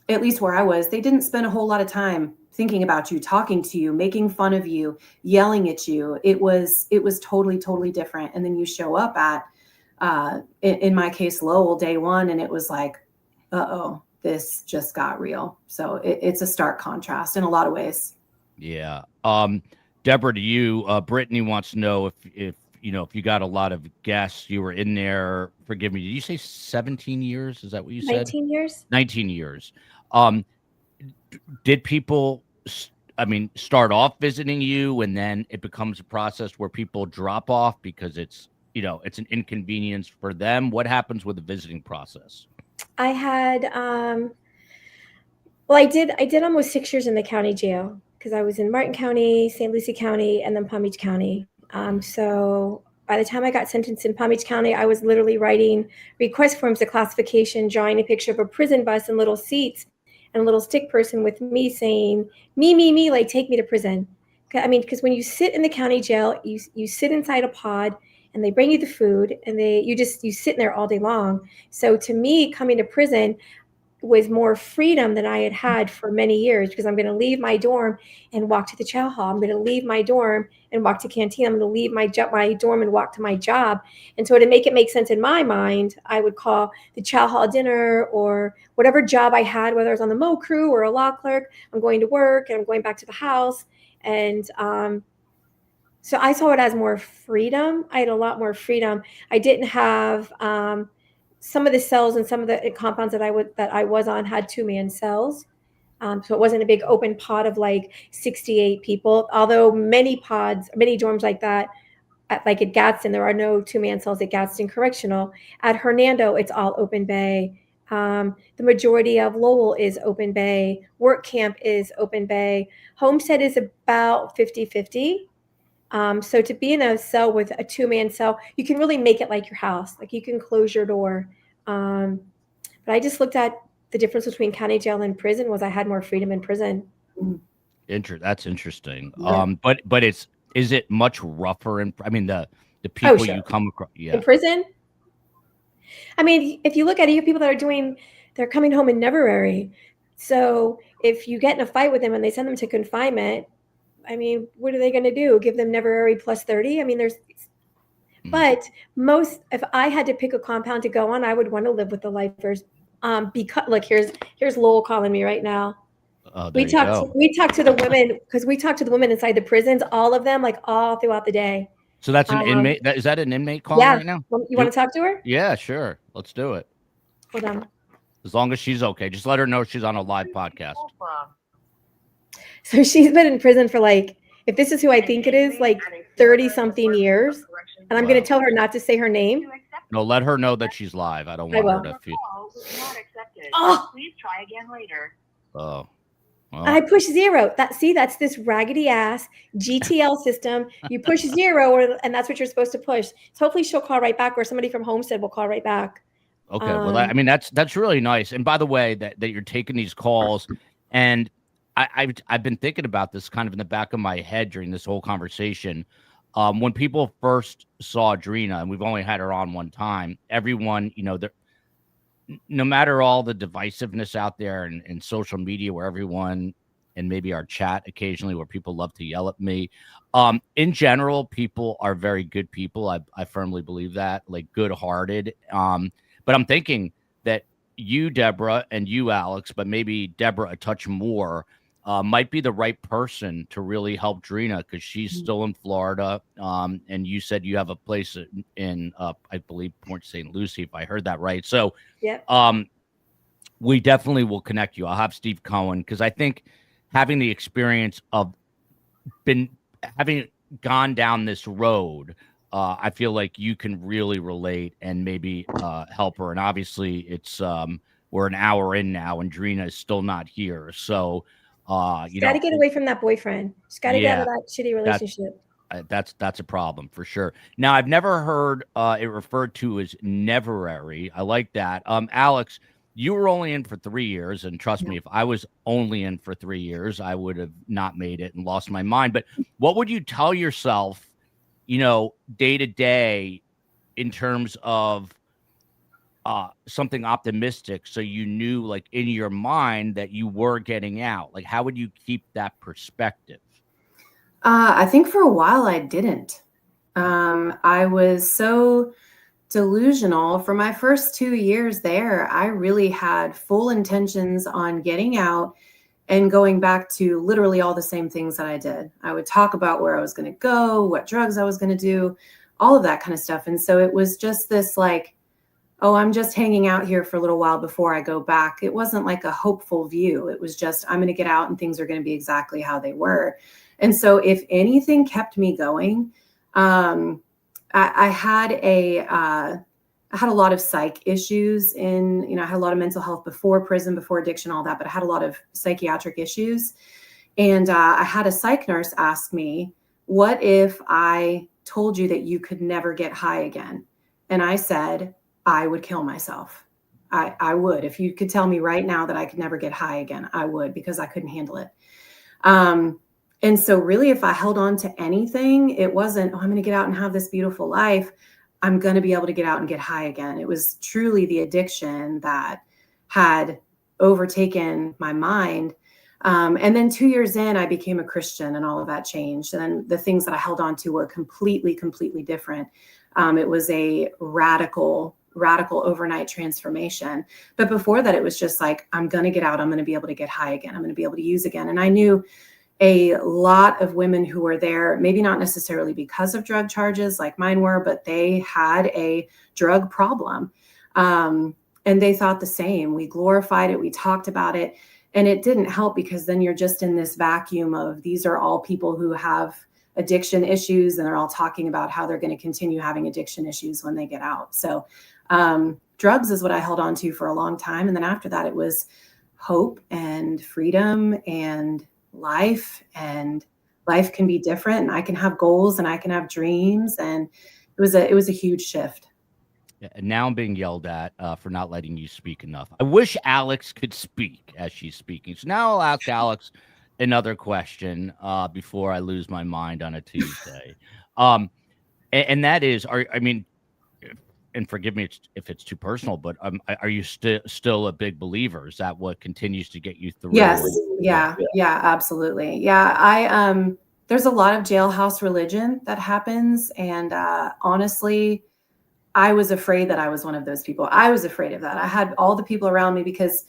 least where I was, they didn't spend a whole lot of time thinking about you, talking to you, making fun of you, yelling at you. It was totally, totally different. And then you show up at, in my case, Lowell, day one, and it was like, uh-oh, this just got real. So it's a stark contrast in a lot of ways. Yeah. Deborah, to you, Brittany wants to know if you got a lot of guests, you were in there, forgive me, did you say 17 years? Is that what you said? 19 years. 19 years. Did people, start off visiting you and then it becomes a process where people drop off because it's an inconvenience for them? What happens with the visiting process? I had, I did almost 6 years in the county jail because I was in Martin County, St. Lucie County, and then Palm Beach County. So by the time I got sentenced in Palm Beach County, I was literally writing request forms of classification, drawing a picture of a prison bus and little seats and a little stick person with me saying, me, like take me to prison. Because when you sit in the county jail, you sit inside a pod and they bring you the food and you sit in there all day long. So to me, coming to prison was more freedom than I had had for many years, because I'm going to leave my dorm and walk to the chow hall. I'm going to leave my dorm and walk to canteen. I'm going to leave my dorm and walk to my job. And so to make it make sense in my mind, I would call the chow hall dinner or whatever job I had, whether I was on the Mo crew or a law clerk, I'm going to work and I'm going back to the house. And so I saw it as more freedom. I had a lot more freedom. I didn't have some of the cells and some of the compounds that I was on had 2-man cells. So it wasn't a big open pod of like 68 people, although many dorms like that, like at Gadsden, there are no 2-man cells at Gadsden Correctional. At Hernando, it's all open bay. The majority of Lowell is open bay. Work camp is open bay. Homestead is about 50-50. So to be in a cell with a 2-man cell, you can really make it like your house. Like you can close your door. But I just looked at the difference between county jail and prison was I had more freedom in prison. That's interesting. Yeah. But is it much rougher? The people you come across, in prison. If you look at it, you have people that they're coming home in Neverary. So if you get in a fight with them and they send them to confinement, what are they going to do? Give them Neverary plus 30? But if I had to pick a compound to go on, I would want to live with the lifers. Because look, here's Lowell calling me right now. There you go. We talked to the women because we talked to the women inside the prisons, all of them, like all throughout the day. So that's an inmate. Is that an inmate calling Yeah. right now? You want to talk to her? Yeah, sure. Let's do it. Hold on. As long as she's okay, just let her know she's on a live podcast. So she's been in prison for like, if this is who I think it is, like 30 something years. And I'm going to tell her not to say her name. No, let her know that she's live. I don't want her to feel. Oh, please try again later. Oh. Well. I push 0. That's this raggedy ass GTL system. You push 0, and that's what you're supposed to push. So hopefully she'll call right back, or somebody from Homestead will call right back. Okay. Well, I mean, that's really nice. And by the way, that you're taking these calls, and I've been thinking about this kind of in the back of my head during this whole conversation. When people first saw Adrena, and we've only had her on one time, everyone, no matter all the divisiveness out there and social media where everyone, and maybe our chat occasionally where people love to yell at me, in general, people are very good people. I firmly believe that, like good-hearted. But I'm thinking that you, Deborah, and you, Alex, but maybe Deborah a touch more, might be the right person to really help Drina, because she's still in Florida. And you said you have a place in I believe, Port St. Lucie, if I heard that right. So yeah, we definitely will connect you. I'll have Steve Cohen, because I think having the experience of having gone down this road, I feel like you can really relate and maybe help her. And obviously it's we're an hour in now and Drina is still not here. So you got to get away from that boyfriend. She's got to get out of that shitty relationship. That's a problem for sure. Now, I've never heard it referred to as neverary. I like that. Alex, you were only in for 3 years, and trust me, if I was only in for 3 years, I would have not made it and lost my mind. But what would you tell yourself, day to day, in terms of something optimistic, so you knew, like, in your mind that you were getting out? Like, how would you keep that perspective? I think for a while I didn't. I was so delusional. For my first 2 years there, I really had full intentions on getting out and going back to literally all the same things that I did. I would talk about where I was going to go, what drugs I was going to do, all of that kind of stuff. And so it was just this like, oh, I'm just hanging out here for a little while before I go back. It wasn't like a hopeful view. It was just, I'm going to get out and things are going to be exactly how they were. And so if anything kept me going, I had a lot of psych issues I had a lot of mental health before prison, before addiction, all that, but I had a lot of psychiatric issues. And I had a psych nurse ask me, what if I told you that you could never get high again? And I said, I would kill myself. I would. If you could tell me right now that I could never get high again, I would, because I couldn't handle it. And so really, if I held on to anything, it wasn't, I'm going to get out and have this beautiful life. I'm going to be able to get out and get high again. It was truly the addiction that had overtaken my mind. And then 2 years in, I became a Christian and all of that changed. And then the things that I held on to were completely, completely different. It was a radical overnight transformation. But before that, it was just like, I'm going to get out. I'm going to be able to get high again. I'm going to be able to use again. And I knew a lot of women who were there, maybe not necessarily because of drug charges like mine were, but they had a drug problem. And they thought the same. We glorified it. We talked about it. And it didn't help, because then you're just in this vacuum of, these are all people who have addiction issues, and they're all talking about how they're going to continue having addiction issues when they get out. So drugs is what I held on to for a long time. And then after that, it was hope and freedom and life, and life can be different, and I can have goals and I can have dreams. And it was a huge shift. Yeah, and now I'm being yelled at for not letting you speak enough. I wish Alex could speak as she's speaking. So now I'll ask Alex another question before I lose my mind on a Tuesday. And that is, and forgive me if it's too personal, but are you still a big believer? Is that what continues to get you through? Yes. Yeah, absolutely. Yeah. There's a lot of jailhouse religion that happens. And honestly, I was afraid that I was one of those people. I was afraid of that. I had all the people around me, because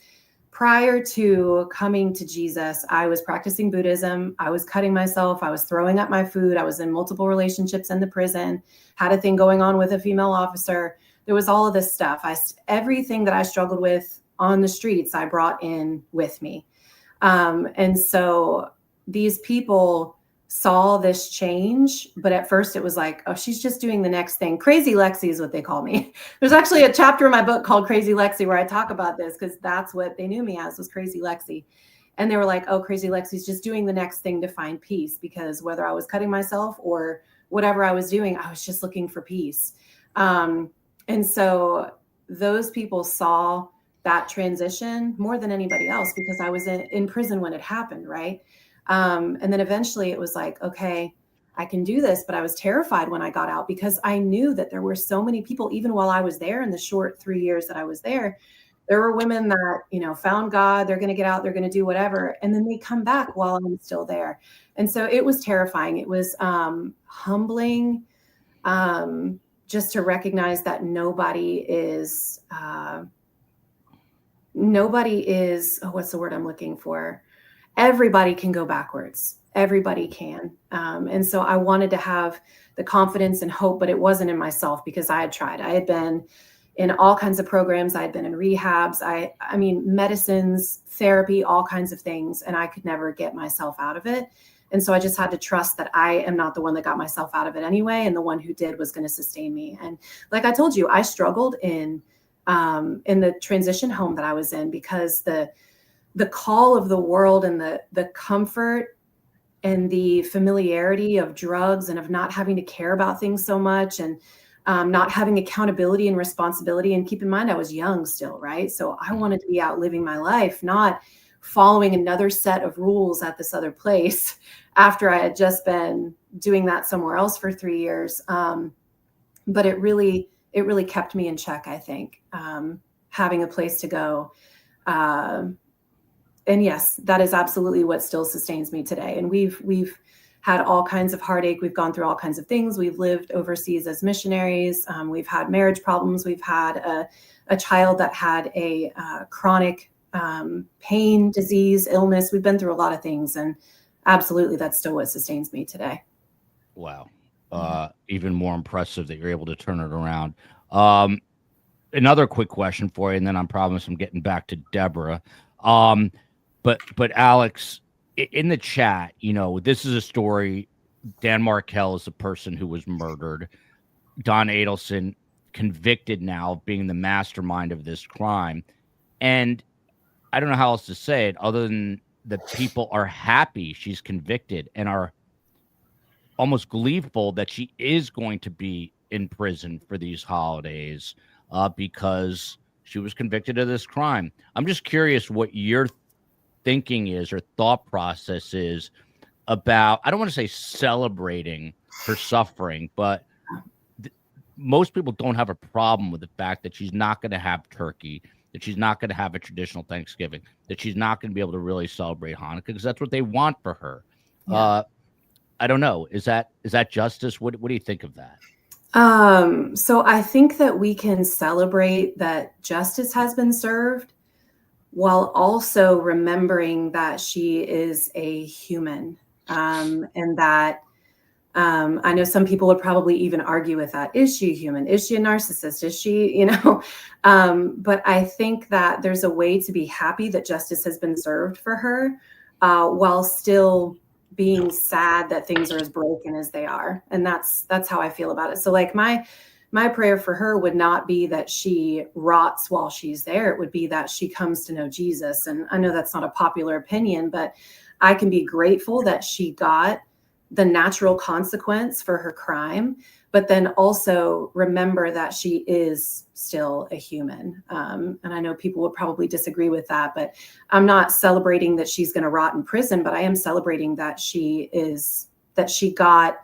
prior to coming to Jesus, I was practicing Buddhism. I was cutting myself. I was throwing up my food. I was in multiple relationships in the prison, had a thing going on with a female officer. There was all of this stuff. Everything that I struggled with on the streets, I brought in with me. And so these people saw this change, but at first it was like, oh, she's just doing the next thing. Crazy Lexi is what they call me. There's actually a chapter in my book called Crazy Lexi where I talk about this, because that's what they knew me as, was Crazy Lexi. And they were like, oh, Crazy Lexi's just doing the next thing to find peace, because whether I was cutting myself or whatever I was doing, I was just looking for peace. And so those people saw that transition more than anybody else, because I was in prison when it happened, right? And then eventually it was like, okay, I can do this. But I was terrified when I got out, because I knew that there were so many people, even while I was there in the short 3 years that I was there were women that, found God, they're going to get out, they're going to do whatever. And then they come back while I'm still there. And so it was terrifying. It was humbling, just to recognize that nobody is, what's the word I'm looking for? Everybody can go backwards. Everybody can. And so I wanted to have the confidence and hope, but it wasn't in myself, because I had tried. I had been in all kinds of programs. I had been in rehabs. I mean, medicines, therapy, all kinds of things. And I could never get myself out of it. And so I just had to trust that I am not the one that got myself out of it anyway. And the one who did was going to sustain me. And like I told you, I struggled in the transition home that I was in, because the call of the world and the comfort and the familiarity of drugs and of not having to care about things so much, and not having accountability and responsibility. And keep in mind, I was young still, right? So I wanted to be out living my life, not following another set of rules at this other place after I had just been doing that somewhere else for 3 years. But it really kept me in check, I think, having a place to go. And yes, that is absolutely what still sustains me today. And we've had all kinds of heartache. We've gone through all kinds of things. We've lived overseas as missionaries. We've had marriage problems. We've had a child that had a chronic pain, disease, illness. We've been through a lot of things. And absolutely, that's still what sustains me today. Wow. Even more impressive that you're able to turn it around. Another quick question for you, and then I promise I'm getting back to Deborah. But Alex, in the chat, this is a story. Dan Markel is the person who was murdered. Donna Adelson convicted now of being the mastermind of this crime. And I don't know how else to say it other than the people are happy she's convicted and are almost gleeful that she is going to be in prison for these holidays because she was convicted of this crime. I'm just curious what your thinking is or thought process is about, I don't want to say celebrating her suffering, but most people don't have a problem with the fact that she's not going to have turkey, that she's not going to have a traditional Thanksgiving, that she's not going to be able to really celebrate Hanukkah, because that's what they want for her. Yeah. I don't know. Is that justice? What do you think of that? So I think that we can celebrate that justice has been served, while also remembering that she is a human, and that I know some people would probably even argue with that. Is she human? Is she a narcissist? Is she, but I think that there's a way to be happy that justice has been served for her, while still being sad that things are as broken as they are. And that's how I feel about it. So like my prayer for her would not be that she rots while she's there. It would be that she comes to know Jesus. And I know that's not a popular opinion, but I can be grateful that she got the natural consequence for her crime, but then also remember that she is still a human. And I know people would probably disagree with that, but I'm not celebrating that she's going to rot in prison, but I am celebrating that she got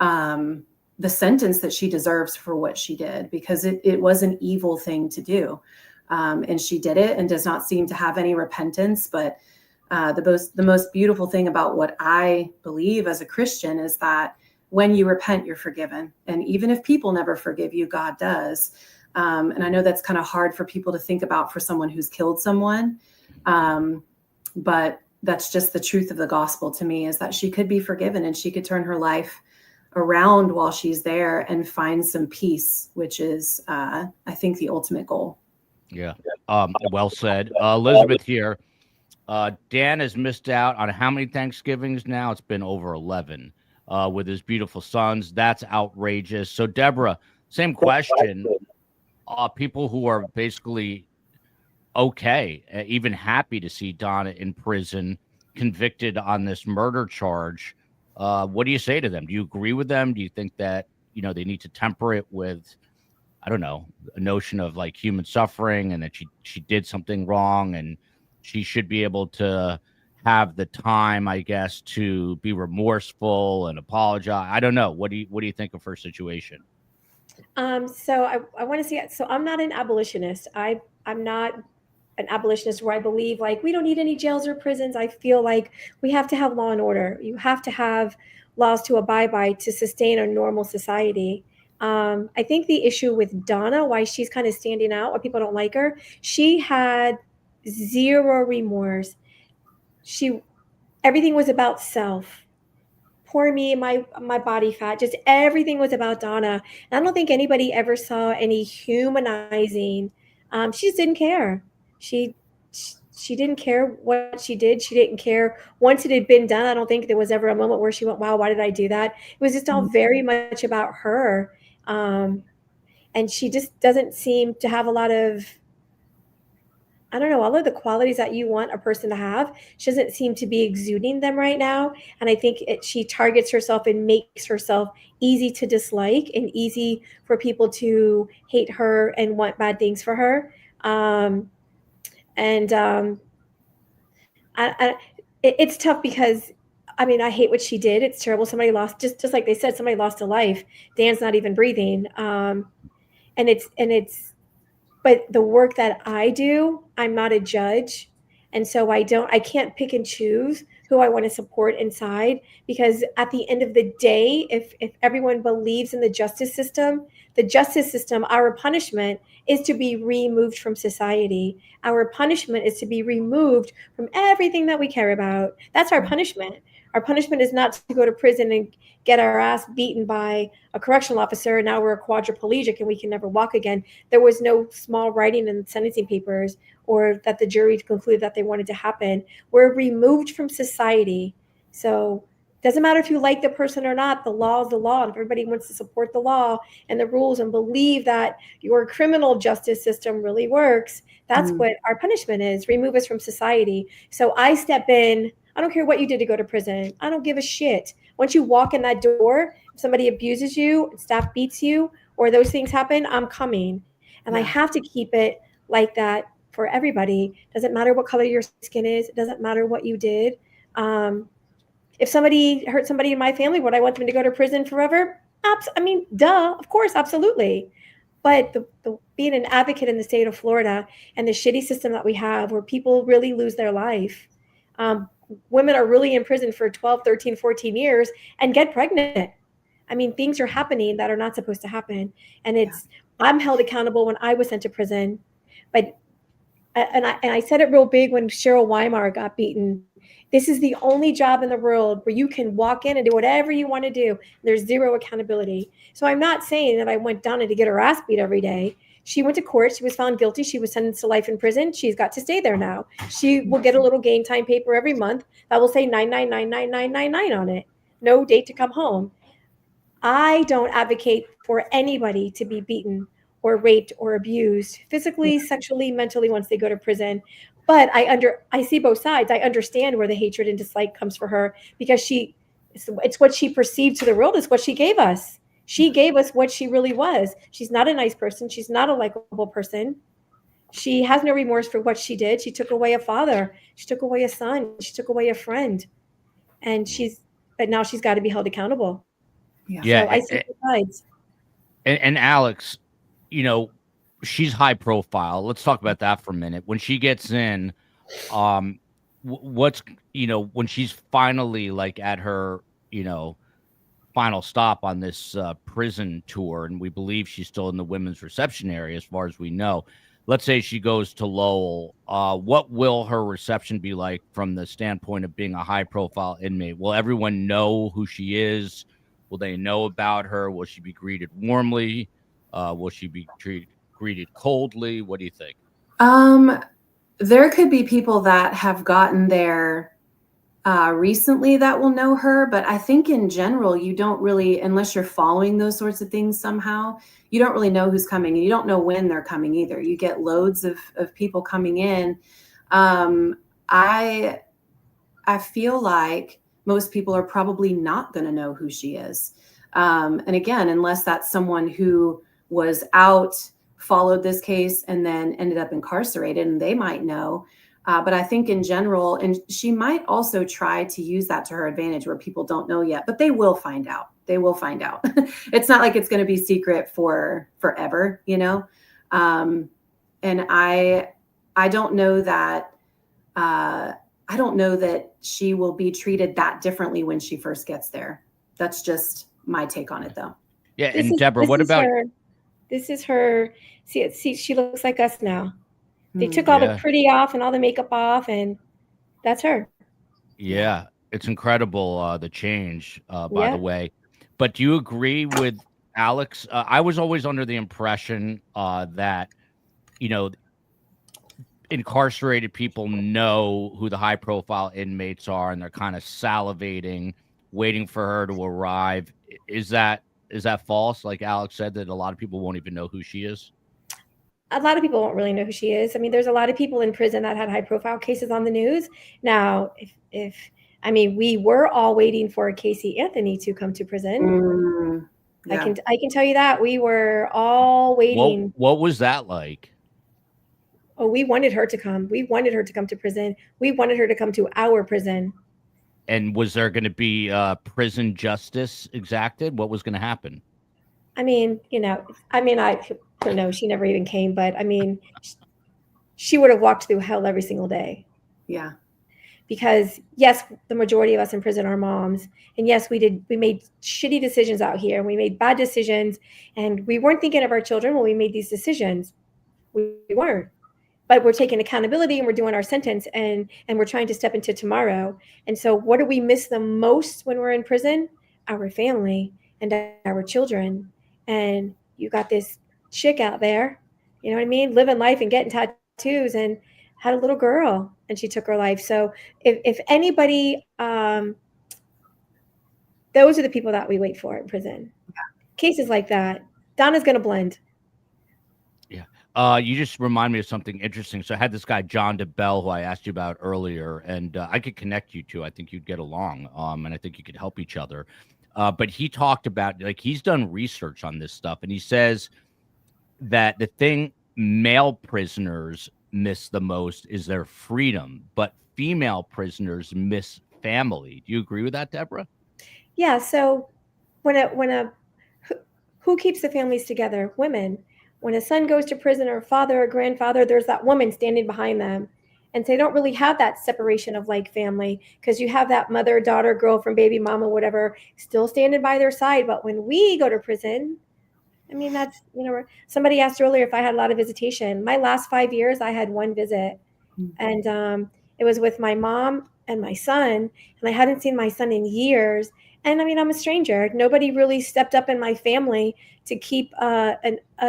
the sentence that she deserves for what she did, because it was an evil thing to do. And she did it and does not seem to have any repentance. But the most beautiful thing about what I believe as a Christian is that when you repent, you're forgiven. And even if people never forgive you, God does. And I know that's kind of hard for people to think about for someone who's killed someone. But that's just the truth of the gospel to me, is that she could be forgiven and she could turn her life around while she's there and find some peace, which is, I think, the ultimate goal. Yeah. Well said. Elizabeth here. Dan has missed out on how many Thanksgivings now? It's been over 11 with his beautiful sons. That's outrageous. So, Deborah, same question. People who are basically okay, even happy to see Donna in prison, convicted on this murder charge. What do you say to them? Do you agree with them? Do you think that, they need to temper it with, I don't know, a notion of like human suffering, and that she did something wrong and she should be able to have the time, I guess, to be remorseful and apologize? I don't know. What do you think of her situation? So I want to see it. So I'm not an abolitionist. I'm not an abolitionist where I believe like we don't need any jails or prisons. I feel like we have to have law and order. You have to have laws to abide by to sustain a normal society. I think the issue with Donna, why she's kind of standing out, why people don't like her, she had zero remorse. Everything was about self. Poor me, my body fat, just everything was about Donna. And I don't think anybody ever saw any humanizing. She just didn't care. She didn't care what she did. She didn't care once it had been done. I don't think there was ever a moment where she went, wow, why did I do that? It was just all very much about her. And she just doesn't seem to have a lot of, I don't know, all of the qualities that you want a person to have. She doesn't seem to be exuding them right now. And I think she targets herself and makes herself easy to dislike and easy for people to hate her and want bad things for her. It's tough because, I mean, I hate what she did. It's terrible. Somebody lost, just like they said, somebody lost a life. Dan's not even breathing. But the work that I do, I'm not a judge. And so I can't pick and choose who I want to support inside, because at the end of the day, if everyone believes in the justice system, our punishment is to be removed from society. Our punishment is to be removed from everything that we care about. That's our punishment. Our punishment is not to go to prison and get our ass beaten by a correctional officer, and now we're a quadriplegic and we can never walk again. There was no small writing in the sentencing papers or that the jury concluded that they wanted to happen. We're removed from society. So it doesn't matter if you like the person or not. The law is the law. And if everybody wants to support the law and the rules and believe that your criminal justice system really works, that's what our punishment is. Remove us from society. So I step in. I don't care what you did to go to prison. I don't give a shit. Once you walk in that door, if somebody abuses you, staff beats you, or those things happen, I'm coming. And I have to keep it like that for everybody. Doesn't matter what color your skin is. It doesn't matter what you did. If somebody hurt somebody in my family, would I want them to go to prison forever? Duh, of course, absolutely. But the being an advocate in the state of Florida and the shitty system that we have where people really lose their life, women are really in prison for 12, 13, 14 years and get pregnant. I mean, things are happening that are not supposed to happen. And I'm held accountable when I was sent to prison. But, and I said it real big when Cheryl Weimar got beaten. This is the only job in the world where you can walk in and do whatever you want to do. There's zero accountability. So I'm not saying that I went down to get her ass beat every day. She went to court. She was found guilty. She was sentenced to life in prison. She's got to stay there now. She will get a little game time paper every month that will say 9999999 on it. No date to come home. I don't advocate for anybody to be beaten or raped or abused physically, sexually, mentally once they go to prison. But I see both sides. I understand where the hatred and dislike comes for her, because it's what she perceived to the world. It's what she gave us. She gave us what she really was. She's not a nice person. She's not a likable person. She has no remorse for what she did. She took away a father. She took away a son. She took away a friend. But now she's got to be held accountable. Yeah. So I see both sides. And Alex, she's high profile. Let's talk about that for a minute. When she gets in, when she's finally like at her, final stop on this prison tour, and we believe she's still in the women's reception area as far as we know. let's say she goes to Lowell, what will her reception be like from the standpoint of being a high-profile inmate? Will everyone know who she is? Will they know about her? Will she be greeted warmly? Will she be greeted coldly? What do you think? There could be people that have gotten there recently that will know her, but I think in general, you don't really, unless you're following those sorts of things somehow, you don't really know who's coming, and you don't know when they're coming either. You get loads of people coming in. I feel like most people are probably not going to know who she is. And again, unless that's someone who was out, followed this case, and then ended up incarcerated, and they might know. But I think in general, and she might also try to use that to her advantage where people don't know yet, but they will find out. They will find out. It's not like it's going to be secret for forever, you know? And I don't know that, I don't know that she will be treated that differently when she first gets there. That's just my take on it, though. Yeah. And Deborah, what about this is her. See, she looks like us now. They took all the pretty off and all the makeup off, and that's her. Yeah, it's incredible, the change, by the way. But do you agree with Alex? I was always under the impression that, you know, incarcerated people know who the high-profile inmates are, and they're kind of salivating, waiting for her to arrive. Is that false? Like Alex said, that a lot of people won't even know who she is? A lot of people won't really know who she is. I mean, there's a lot of people in prison that had high-profile cases on the news. Now, we were all waiting for Casey Anthony to come to prison. Yeah. I can tell you that we were all waiting. What was that like? Oh, we wanted her to come. We wanted her to come to prison. We wanted her to come to our prison. And was there going to be prison justice exacted? What was going to happen? I don't know. She never even came, but I mean, she would have walked through hell every single day. Yeah. Because yes, the majority of us in prison are moms. And yes, we made shitty decisions out here. We made bad decisions, and we weren't thinking of our children when we made these decisions. We weren't. But we're taking accountability, and we're doing our sentence, and we're trying to step into tomorrow. And so what do we miss the most when we're in prison? Our family and our children. And you got this chick out there, you know what I mean, living life and getting tattoos, and had a little girl, and she took her life. So if anybody, those are the people that we wait for in prison. Cases like that, Donna's going to blend. Yeah. You just remind me of something interesting. So I had this guy, John DeBell, who I asked you about earlier, and I could connect you two. I think you'd get along, and I think you could help each other. But he talked about, like, he's done research on this stuff, and he says that the thing male prisoners miss the most is their freedom, but female prisoners miss family. Do you agree with that, Deborah? Yeah. So who keeps the families together? Women. When a son goes to prison, or a father or grandfather, there's that woman standing behind them. And so they don't really have that separation of like family, because you have that mother, daughter, girlfriend, baby mama, whatever, still standing by their side. But when we go to prison, I mean, that's, somebody asked earlier if I had a lot of visitation. My last 5 years, I had one visit. And it was with my mom and my son. And I hadn't seen my son in years. And I mean, I'm a stranger. Nobody really stepped up in my family to keep a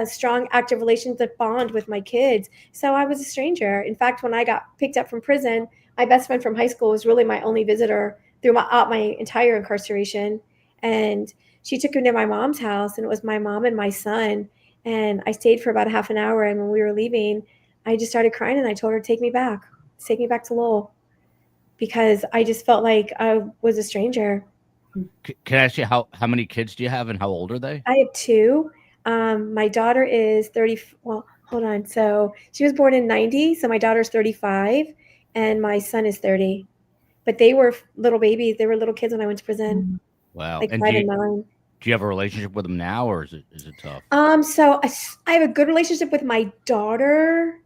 strong, active relationship bond with my kids. So I was a stranger. In fact, when I got picked up from prison, my best friend from high school was really my only visitor throughout my entire incarceration. And she took me to my mom's house, and it was my mom and my son. And I stayed for about a half an hour. And when we were leaving, I just started crying, and I told her, take me back to Lowell, because I just felt like I was a stranger. Can I ask you how many kids do you have, and how old are they? I have two. My daughter is 30. Well, hold on. So she was born in 90. So my daughter's 35 and my son is 30. But they were little babies. They were little kids when I went to prison. Wow. Like and 5 and 9. Do you have a relationship with them now, or is it tough? So I have a good relationship with my daughter,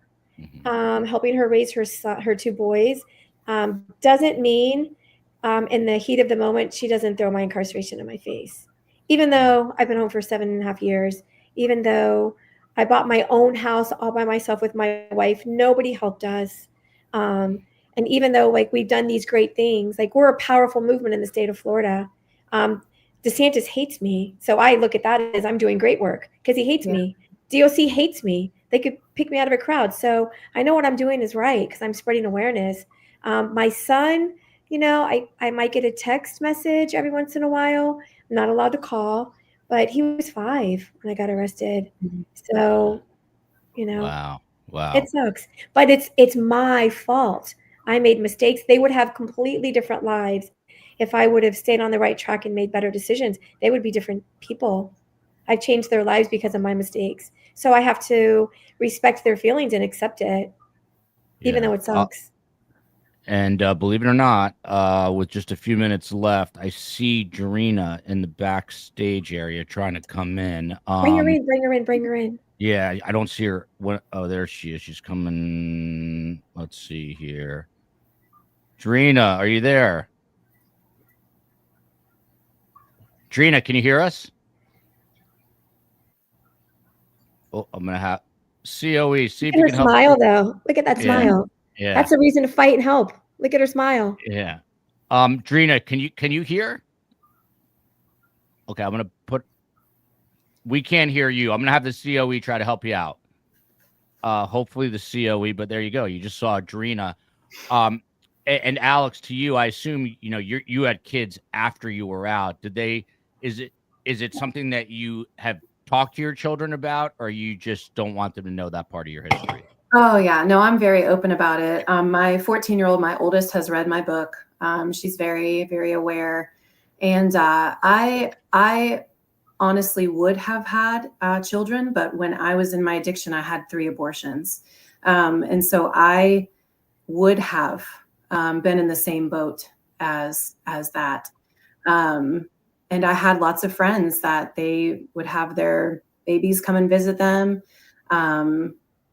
helping her raise her two boys. Doesn't mean in the heat of the moment, she doesn't throw my incarceration in my face. Even though I've been home for 7.5 years, even though I bought my own house all by myself with my wife. Nobody helped us. And even though like we've done these great things, like we're a powerful movement in the state of Florida. DeSantis hates me. So I look at that as I'm doing great work because he hates me. DOC hates me. They could pick me out of a crowd. So I know what I'm doing is right because I'm spreading awareness. My son, you know, I might get a text message every once in a while. I'm not allowed to call, but he was 5 when I got arrested. So, you know, Wow. it sucks, but it's my fault. I made mistakes. They would have completely different lives if I would have stayed on the right track and made better decisions. They would be different people. I've changed their lives because of my mistakes. So I have to respect their feelings and accept it, even though it sucks. And believe it or not, with just a few minutes left, I see Jarena in the backstage area trying to come in. Bring her in. Yeah, I don't see her. Oh, there she is. She's coming. Let's see here. Jarena, are you there? Jarena, can you hear us? Oh, I'm going to have COE. See if you can help. Smile, though. Look at that smile. Yeah. That's a reason to fight and help. Look at her smile. Yeah. Jarena, can you hear? Okay, I'm going to put. We can't hear you. I'm going to have the COE try to help you out. Hopefully the COE, but there you go. You just saw Jarena. And Alex, to you, I assume you had kids after you were out. Is it something that you have talked to your children about, or you just don't want them to know that part of your history? Oh yeah, no, I'm very open about it. My 14-year-old, my oldest, has read my book. She's very, very aware, and I honestly would have had children, but when I was in my addiction, I had 3 abortions, and so I would have been in the same boat as that. And I had lots of friends that they would have their babies come and visit them,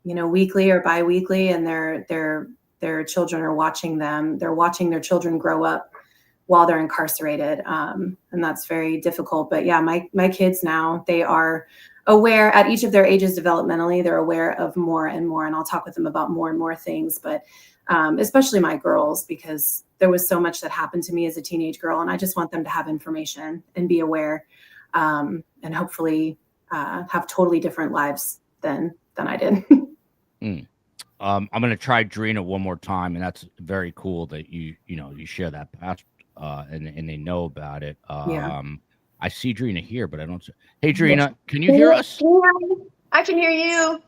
weekly or biweekly, and their children are watching them. They're watching their children grow up while they're incarcerated. And that's very difficult. But yeah, my kids now, they are aware at each of their ages developmentally, they're aware of more and more. And I'll talk with them about more and more things, but especially my girls, because there was so much that happened to me as a teenage girl. And I just want them to have information and be aware, and hopefully have totally different lives than I did. I'm going to try Jarena one more time. And that's very cool that you share that past, and they know about it. I see Jarena here, but I don't see. Hey, Jarena, can you hear us? I can hear you.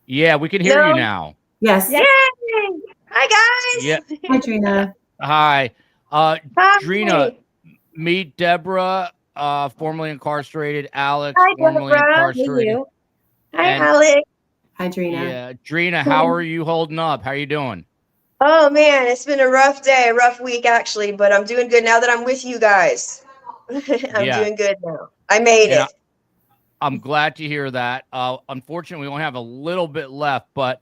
Yeah, we can hear you now. Yes. Yay! Hi, guys. Yeah. Hi, Jarena. Hi. Hi. Jarena, meet Deborah, formerly incarcerated. Alex, Hi, formerly Deborah. incarcerated. Hi, Alex. Hi, Jarena. Yeah, Jarena, how are you holding up? How are you doing? Oh, man, it's been a rough day, a rough week, actually, but I'm doing good now that I'm with you guys. I'm doing good now. I made it. I'm glad to hear that. Unfortunately, we only have a little bit left, but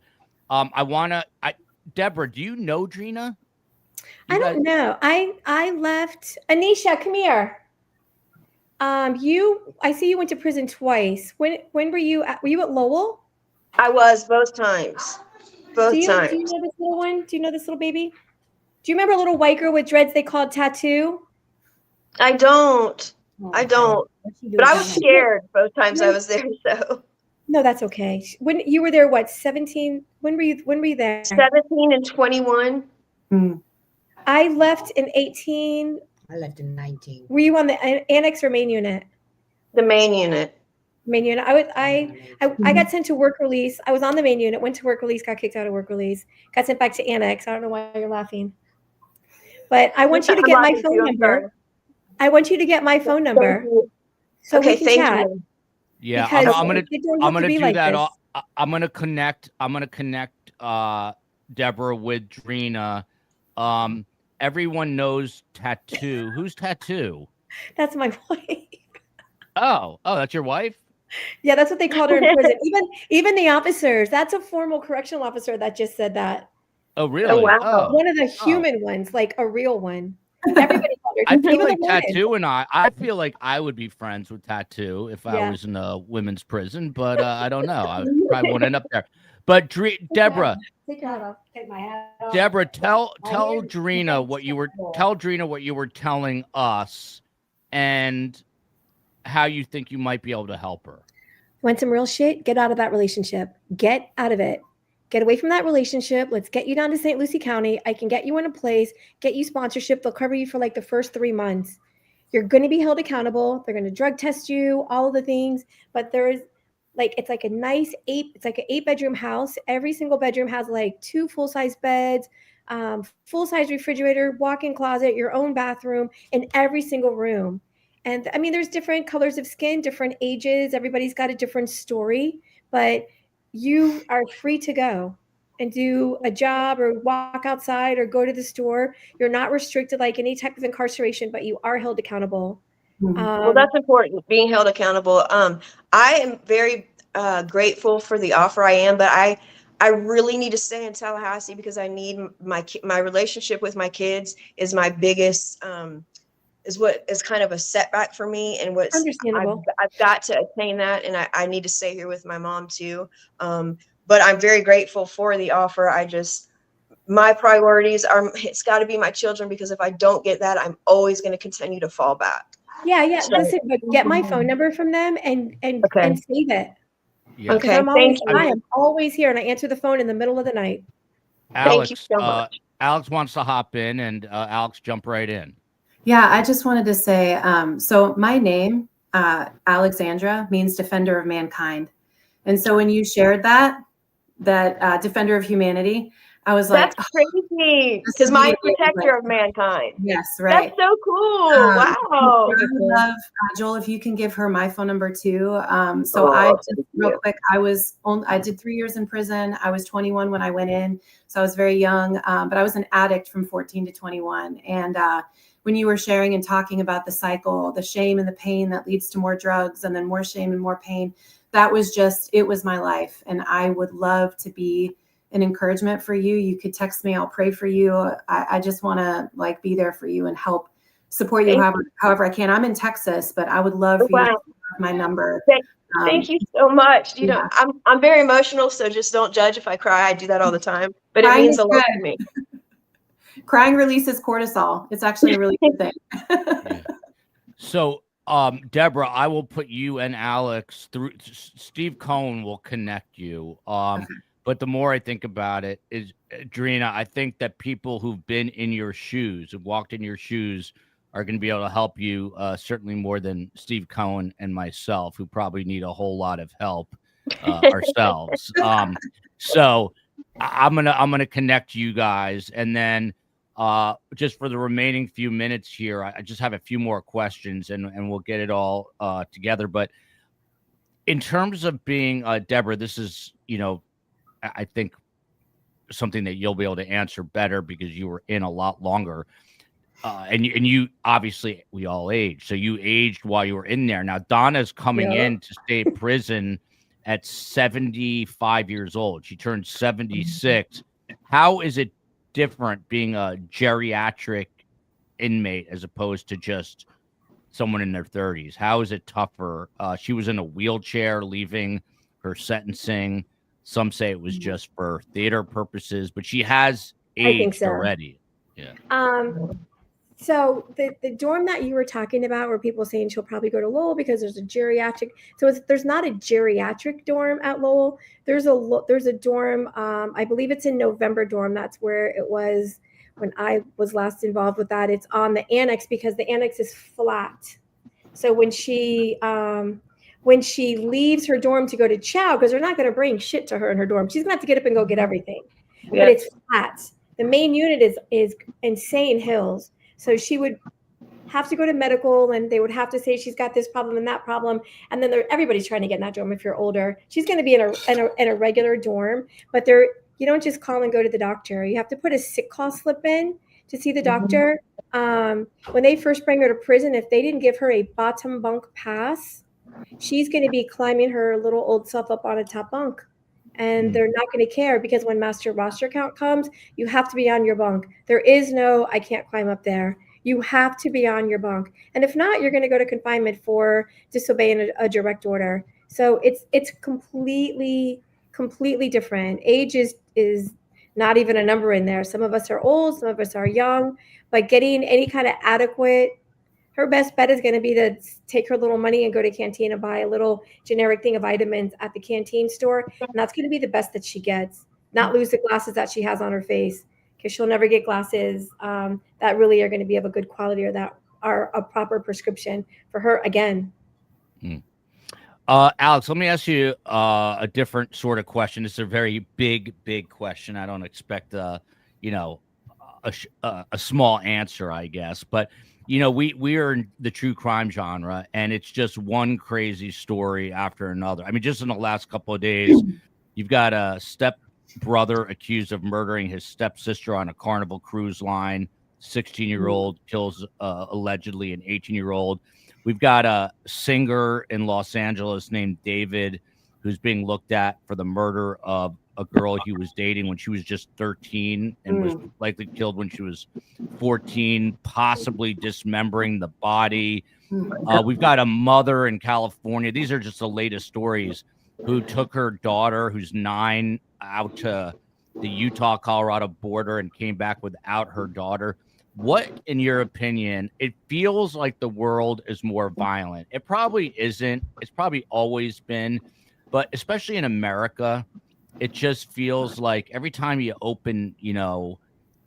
Deborah, do you know Jarena? I don't know. I left. Anisha, come here. I see you went to prison twice. When were you at Lowell? I was both times. Do you know this little one? Do you know this little baby? Do you remember a little white girl with dreads they called Tattoo? I don't. But I was scared both times I was there, so. No, that's okay. When you were there, what, 17? When were you there? 17 and 21. I left in 18. I left in 19. Were you on the annex or main unit? The main unit. Main unit. I got sent to work release. I was on the main unit, went to work release, got kicked out of work release, got sent back to annex. I don't know why you're laughing. But I want you to get my phone number. I want you to get my phone number. So we can chat. Yeah, I'm gonna do that. I'm gonna connect Deborah with Jarena. Everyone knows Tattoo. Who's Tattoo? That's my wife. Oh, that's your wife? Yeah, that's what they called her in prison. Even the officers. That's a formal correctional officer that just said that. Oh, really? Oh, wow. One of the human ones, like a real one. Everybody called I feel like Tattoo and I feel like I would be friends with Tattoo if I was in a women's prison, but I don't know. I probably won't end up there. But Deborah, Take my hat off. Deborah, tell Drina what you were telling us, and how you think you might be able to help her. Want some real shit? Get out of that relationship. Get out of it. Get away from that relationship. Let's get you down to St. Lucie County. I can get you in a place, get you sponsorship. They'll cover you for like the first 3 months. You're going to be held accountable. They're going to drug test you, all of the things. But there's it's like a nice it's like an 8-bedroom house. Every single bedroom has like 2 full-size beds, full-size refrigerator, walk-in closet, your own bathroom in every single room. And I mean, there's different colors of skin, different ages. Everybody's got a different story, but you are free to go and do a job or walk outside or go to the store. You're not restricted like any type of incarceration, but you are held accountable. Well, that's important, being held accountable. I am very grateful for the offer. I am, but I really need to stay in Tallahassee because I need my relationship with my kids is my biggest is what is kind of a setback for me, and what's understandable. I've got to attain that, and I need to stay here with my mom too. But I'm very grateful for the offer. My priorities are, it's got to be my children, because if I don't get that, I'm always going to continue to fall back. Yeah. So, listen, but get my phone number from them and save it. Yeah. Okay. I am always here, and I answer the phone in the middle of the night. Alex, thank you so much. Alex wants to hop in, and Alex, jump right in. Yeah, I just wanted to say, so my name, Alexandra, means defender of mankind. And so when you shared that defender of humanity, I was like, that's crazy, because my protector of mankind. Yes, right. That's so cool. Wow. I would love, Joel, if you can give her my phone number too. Real quick, I did 3 years in prison. I was 21 when I went in, so I was very young, but I was an addict from 14 to 21. And when you were sharing and talking about the cycle, the shame and the pain that leads to more drugs, and then more shame and more pain, it was my life. And I would love to be an encouragement for you. You could text me. I'll pray for you. I just want to be there for you and help support you however I can. I'm in Texas, but I would love for you to have my number. Thank you so much. You know, I'm very emotional, so just don't judge if I cry. I do that all the time, but it means a lot to me. Crying releases cortisol. It's actually a really good thing. Yeah. So, Deborah, I will put you and Alex through. Steve Cohen will connect you. But the more I think about it, is Drina, I think that people who've been in your shoes, who've walked in your shoes, are going to be able to help you certainly more than Steve Cohen and myself, who probably need a whole lot of help ourselves. So I'm gonna connect you guys, and then just for the remaining few minutes here, I just have a few more questions, and we'll get it all together. But in terms of being Deborah, this is, I think something that you'll be able to answer better because you were in a lot longer. And you obviously, we all age. So you aged while you were in there. Now Donna's coming in to state prison at 75 years old. She turned 76. How is it different being a geriatric inmate as opposed to just someone in their 30s? How is it tougher? She was in a wheelchair leaving her sentencing. Some say it was just for theater purposes, but she has aged already. Yeah. So the dorm that you were talking about, where people are saying she'll probably go to Lowell because there's a geriatric. So there's not a geriatric dorm at Lowell. There's a dorm. I believe it's in November dorm. That's where it was when I was last involved with that. It's on the annex because the annex is flat. So when she leaves her dorm to go to chow, because they're not going to bring shit to her in her dorm. She's going to have to get up and go get everything. Yeah. But it's flat. The main unit is insane hills. So she would have to go to medical, and they would have to say she's got this problem and that problem. And then everybody's trying to get in that dorm if you're older. She's going to be in a regular dorm, but you don't just call and go to the doctor. You have to put a sick call slip in to see the doctor. When they first bring her to prison, if they didn't give her a bottom bunk pass, she's going to be climbing her little old self up on a top bunk. And they're not going to care, because when master roster count comes, you have to be on your bunk. There is no, I can't climb up there. You have to be on your bunk. And if not, you're going to go to confinement for disobeying a direct order. So it's completely different. Age is not even a number in there. Some of us are old, some of us are young, but getting any kind of adequate, her best bet is going to be to take her little money and go to canteen and buy a little generic thing of vitamins at the canteen store. And that's going to be the best that she gets. Not lose the glasses that she has on her face, because she'll never get glasses that really are going to be of a good quality or that are a proper prescription for her again. Alex, let me ask you a different sort of question. It's a very big question. I don't expect a small answer, I guess. But we are in the true crime genre, and it's just one crazy story after another. I mean, just in the last couple of days, you've got a stepbrother accused of murdering his stepsister on a Carnival cruise line. 16-year-old kills allegedly an 18-year-old. We've got a singer in Los Angeles named David who's being looked at for the murder of a girl he was dating when she was just 13 and was likely killed when she was 14, possibly dismembering the body. We've got a mother in California. These are just the latest stories, who took her daughter, who's 9, out to the Utah-Colorado border and came back without her daughter. What, in your opinion, it feels like the world is more violent? It probably isn't. It's probably always been. But especially in America, it just feels like every time you open,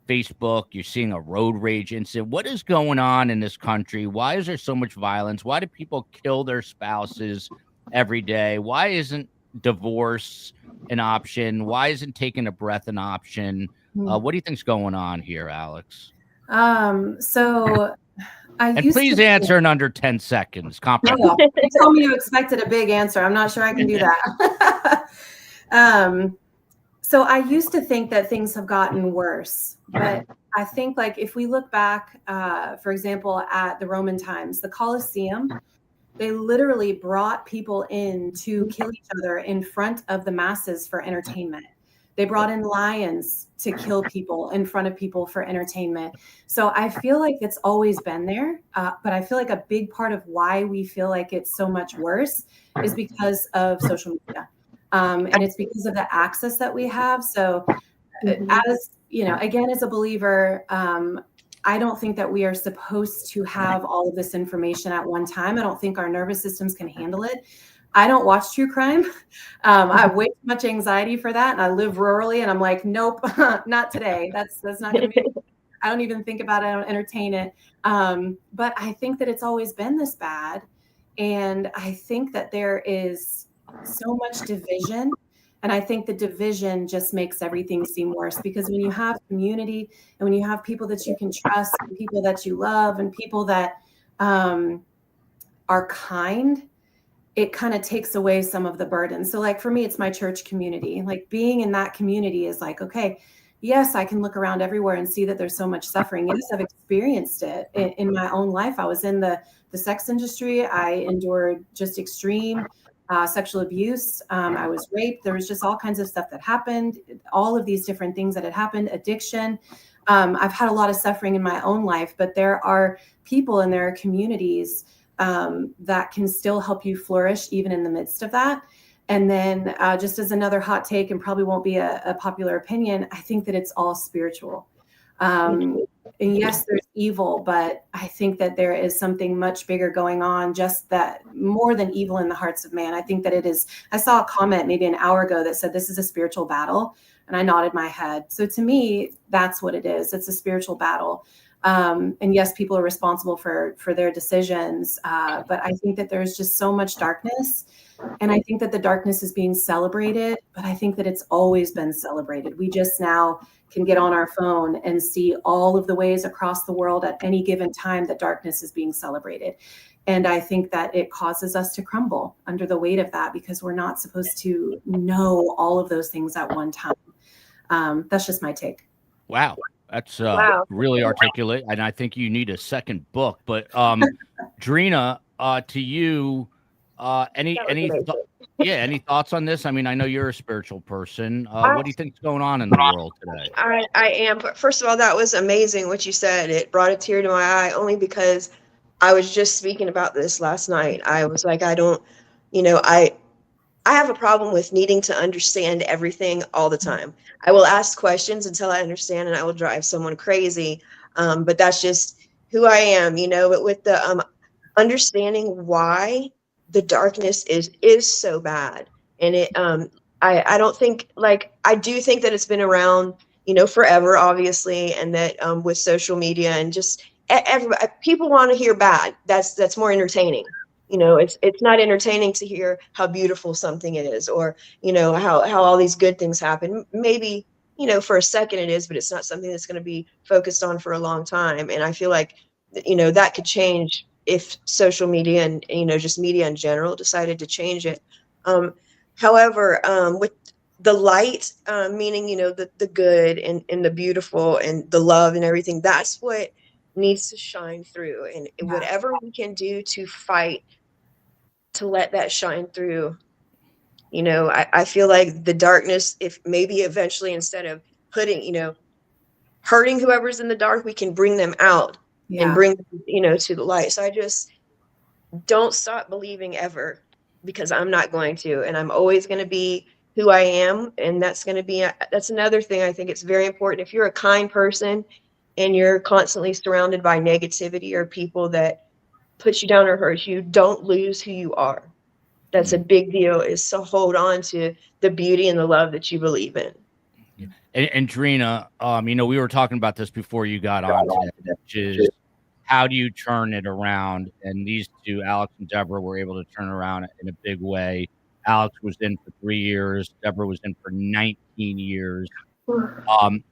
Facebook, you're seeing a road rage incident. What is going on in this country? Why is there so much violence? Why do people kill their spouses every day? Why isn't divorce an option? Why isn't taking a breath an option? What do you think's going on here, Alex? So I and please answer in under 10 seconds. You told me you expected a big answer. I'm not sure I can do that. So I used to think that things have gotten worse, but I think, like, if we look back, for example, at the Roman times, the Colosseum, they literally brought people in to kill each other in front of the masses for entertainment. They brought in lions to kill people in front of people for entertainment. So I feel like it's always been there. But I feel like a big part of why we feel like it's so much worse is because of social media. And it's because of the access that we have. So as again, as a believer, I don't think that we are supposed to have all of this information at one time. I don't think our nervous systems can handle it. I don't watch true crime. I have way too much anxiety for that. And I live rurally and I'm like, nope, not today. That's not going to be, I don't even think about it. I don't entertain it. But I think that it's always been this bad. And I think that there is so much division. And I think the division just makes everything seem worse, because when you have community and when you have people that you can trust and people that you love and people that are kind, it kind of takes away some of the burden. So like for me, it's my church community. Like being in that community is like, okay, yes, I can look around everywhere and see that there's so much suffering. Yes, I've experienced it in my own life. I was in the sex industry. I endured just extreme sexual abuse. I was raped. There was just all kinds of stuff that happened. All of these different things that had happened, addiction. I've had a lot of suffering in my own life, but there are people and there are communities that can still help you flourish even in the midst of that. And then just as another hot take, and probably won't be a popular opinion, I think that it's all spiritual. And yes, there's evil, but I think that there is something much bigger going on, just that more than evil in the hearts of man. I think that it is. I saw a comment maybe an hour ago that said this is a spiritual battle, and I nodded my head. So to me, that's what it is. It's a spiritual battle. And yes, people are responsible for their decisions. But I think that there's just so much darkness. And I think that the darkness is being celebrated, but I think that it's always been celebrated. We just now can get on our phone and see all of the ways across the world at any given time that darkness is being celebrated. And I think that it causes us to crumble under the weight of that, because we're not supposed to know all of those things at one time. That's just my take. Wow. That's really articulate. And I think you need a second book. But Drina, to you, any Yeah, any thoughts on this? I mean, I know you're a spiritual person. What do you think's going on in the world today? I am. But first of all, that was amazing what you said. It brought a tear to my eye only because I was just speaking about this last night. I was like, I don't, I have a problem with needing to understand everything all the time. I will ask questions until I understand, and I will drive someone crazy. But that's just who I am, But with the understanding why the darkness is so bad, and I don't think, like, I do think that it's been around, forever, obviously, and that with social media and just people want to hear bad. That's more entertaining. It's not entertaining to hear how beautiful something is, or how all these good things happen. Maybe for a second it is, but it's not something that's going to be focused on for a long time. And I feel like that could change if social media and just media in general decided to change it. However, with the light, meaning the good and the beautiful and the love and everything, that's what needs to shine through. And whatever we can do to fight to let that shine through. I feel like the darkness, if maybe eventually, instead of hurting whoever's in the dark, we can bring them out and bring them, to the light. So I just don't stop believing ever, because I'm not going to, and I'm always going to be who I am. And that's another thing. I think it's very important. If you're a kind person and you're constantly surrounded by negativity or people that put you down or hurt you, don't lose who you are. That's a big deal, is to hold on to the beauty and the love that you believe in. And Trina, we were talking about this before you got on today, which is, how do you turn it around? And these two, Alex and Deborah, were able to turn around in a big way. Alex was in for 3 years. Deborah was in for 19 years.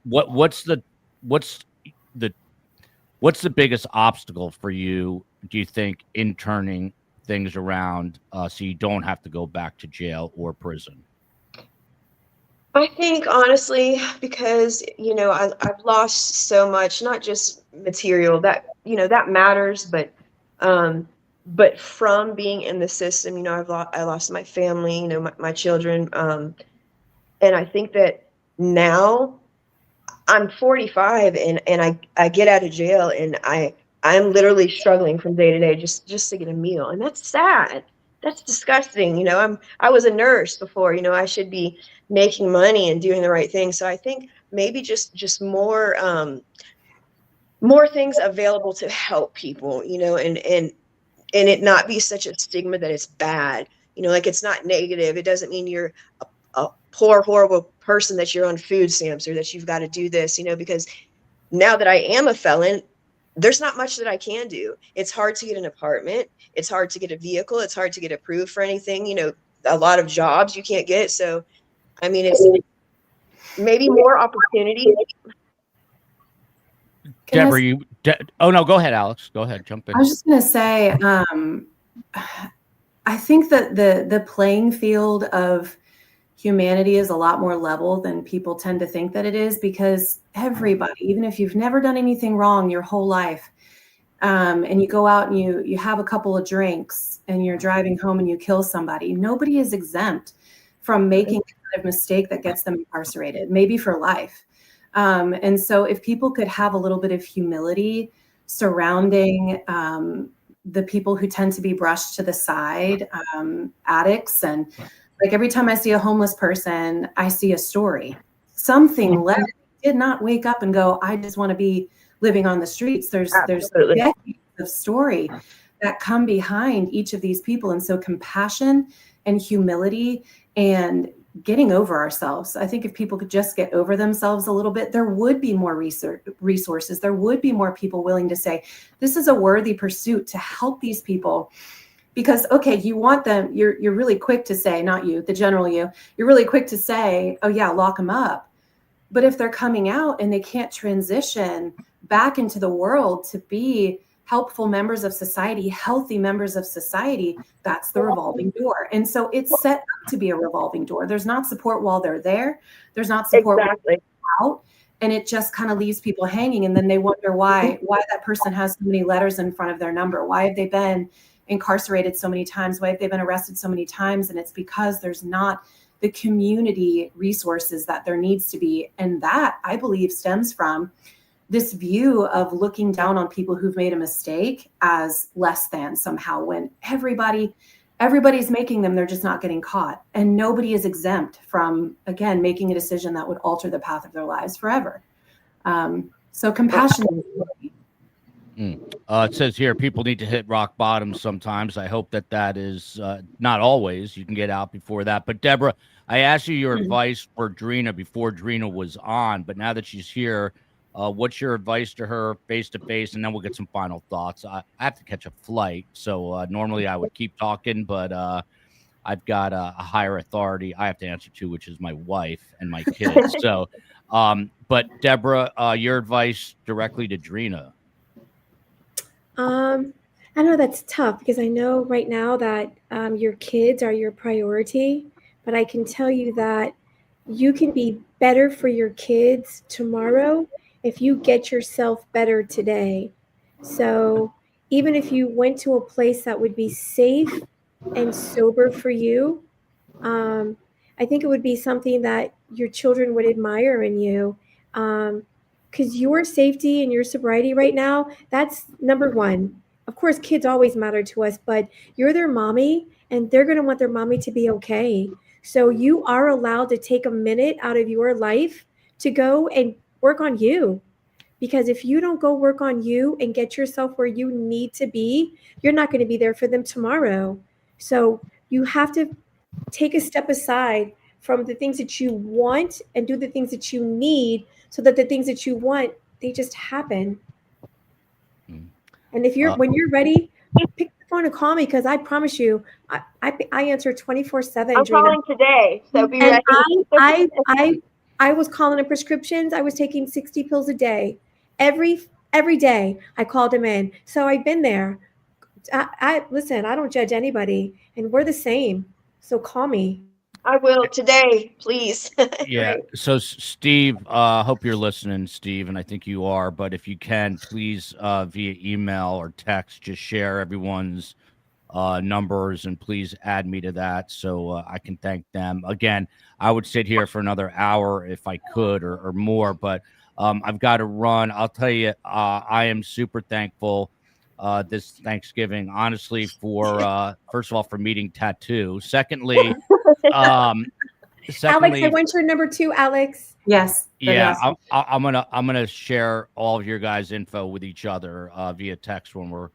What's the biggest obstacle for you, do you think, in turning things around, so you don't have to go back to jail or prison? I think, honestly, because I've lost so much, not just material that that matters, but from being in the system, I lost my family, my children, and I think that now I'm 45 and I get out of jail, and I'm literally struggling from day to day just to get a meal, and that's sad. That's disgusting. I was a nurse before. I should be making money and doing the right thing. So I think maybe just more things available to help people. And it not be such a stigma that it's bad. Like, it's not negative. It doesn't mean you're a poor, horrible person, that you're on food stamps, or that you've got to do this. Because now that I am a felon, there's not much that I can do. It's hard to get an apartment. It's hard to get a vehicle. It's hard to get approved for anything. A lot of jobs you can't get. So, I mean, it's maybe more opportunity. Deborah, oh no, go ahead, Alex. Go ahead, jump in. I was just going to say, I think that the playing field of humanity is a lot more level than people tend to think that it is, because everybody, even if you've never done anything wrong your whole life, and you go out and you have a couple of drinks and you're driving home and you kill somebody, nobody is exempt from making the kind of mistake that gets them incarcerated, maybe for life. And so if people could have a little bit of humility surrounding the people who tend to be brushed to the side, addicts, and like, every time I see a homeless person, I see a story. Something left. Did not wake up and go, I just want to be living on the streets. There's decades of story that come behind each of these people. And so compassion and humility and getting over ourselves. I think if people could just get over themselves a little bit, there would be more resources. There would be more people willing to say, this is a worthy pursuit to help these people. Because, okay, you want them, you're really quick to say, not you, the general you're really quick to say, oh yeah, lock them up. But if they're coming out and they can't transition back into the world to be helpful members of society, healthy members of society, that's the revolving door. And so it's set up to be a revolving door. There's not support while they're there. There's not support while they're out. And it just kind of leaves people hanging. And then they wonder why that person has so many letters in front of their number. Why have they been incarcerated so many times? Why have they been arrested so many times? And it's because there's not the community resources that there needs to be. And that, I believe, stems from this view of looking down on people who've made a mistake as less than somehow, when everybody's making them, they're just not getting caught. And nobody is exempt from, again, making a decision that would alter the path of their lives forever. So compassion. It says here, people need to hit rock bottom sometimes. I hope that is not always. You can get out before that. But Deborah, I asked you your advice for Drina before Drina was on, but now that she's here, what's your advice to her face to face? And then we'll get some final thoughts. I have to catch a flight. So normally I would keep talking, but I've got a higher authority I have to answer to, which is my wife and my kids. So, but Deborah, your advice directly to Drina. I know that's tough because I know right now that your kids are your priority, but I can tell you that you can be better for your kids tomorrow if you get yourself better today. So even if you went to a place that would be safe and sober for you, I think it would be something that your children would admire in you. Because your safety and your sobriety right now, that's number one. Of course, kids always matter to us, but you're their mommy and they're going to want their mommy to be okay. So you are allowed to take a minute out of your life to go and work on you. Because if you don't go work on you and get yourself where you need to be, you're not going to be there for them tomorrow. So you have to take a step aside from the things that you want and do the things that you need, so that the things that you want, they just happen. And if when you're ready, pick the phone and call me, because I promise you, I answer 24/7. I'm calling today, so be ready. I was calling in prescriptions. I was taking 60 pills a day. Every day I called him in. So I've been there. I listen, I don't judge anybody, and we're the same. So call me. I will today, please. Yeah. So Steve, hope you're listening, Steve, and I think you are. But if you can, please via email or text, just share everyone's numbers and please add me to that so I can thank them. Again, I would sit here for another hour if I could or more, but I've got to run. I'll tell you, I am super thankful this Thanksgiving, honestly, for first of all, for meeting Tattoo. Secondly, Alex, I want your number 2, Alex. Yes. Yeah, I'm gonna share all of your guys' info with each other via text when we're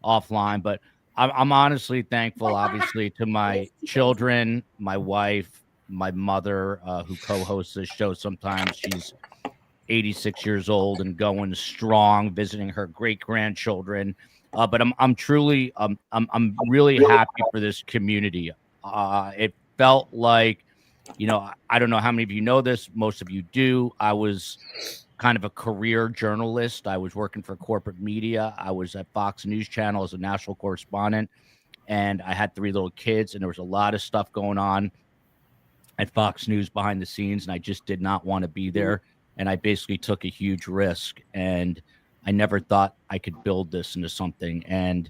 offline. But I'm honestly thankful, obviously, to my children, my wife, my mother, who co-hosts this show sometimes. She's 86 years old and going strong, visiting her great grandchildren. But I'm truly I'm really happy for this community. It felt like, I don't know how many of you know this. Most of you do. I was kind of a career journalist. I was working for corporate media. I was at Fox News Channel as a national correspondent, and I had 3 little kids, and there was a lot of stuff going on at Fox News behind the scenes, and I just did not want to be there. And I basically took a huge risk, and I never thought I could build this into something. And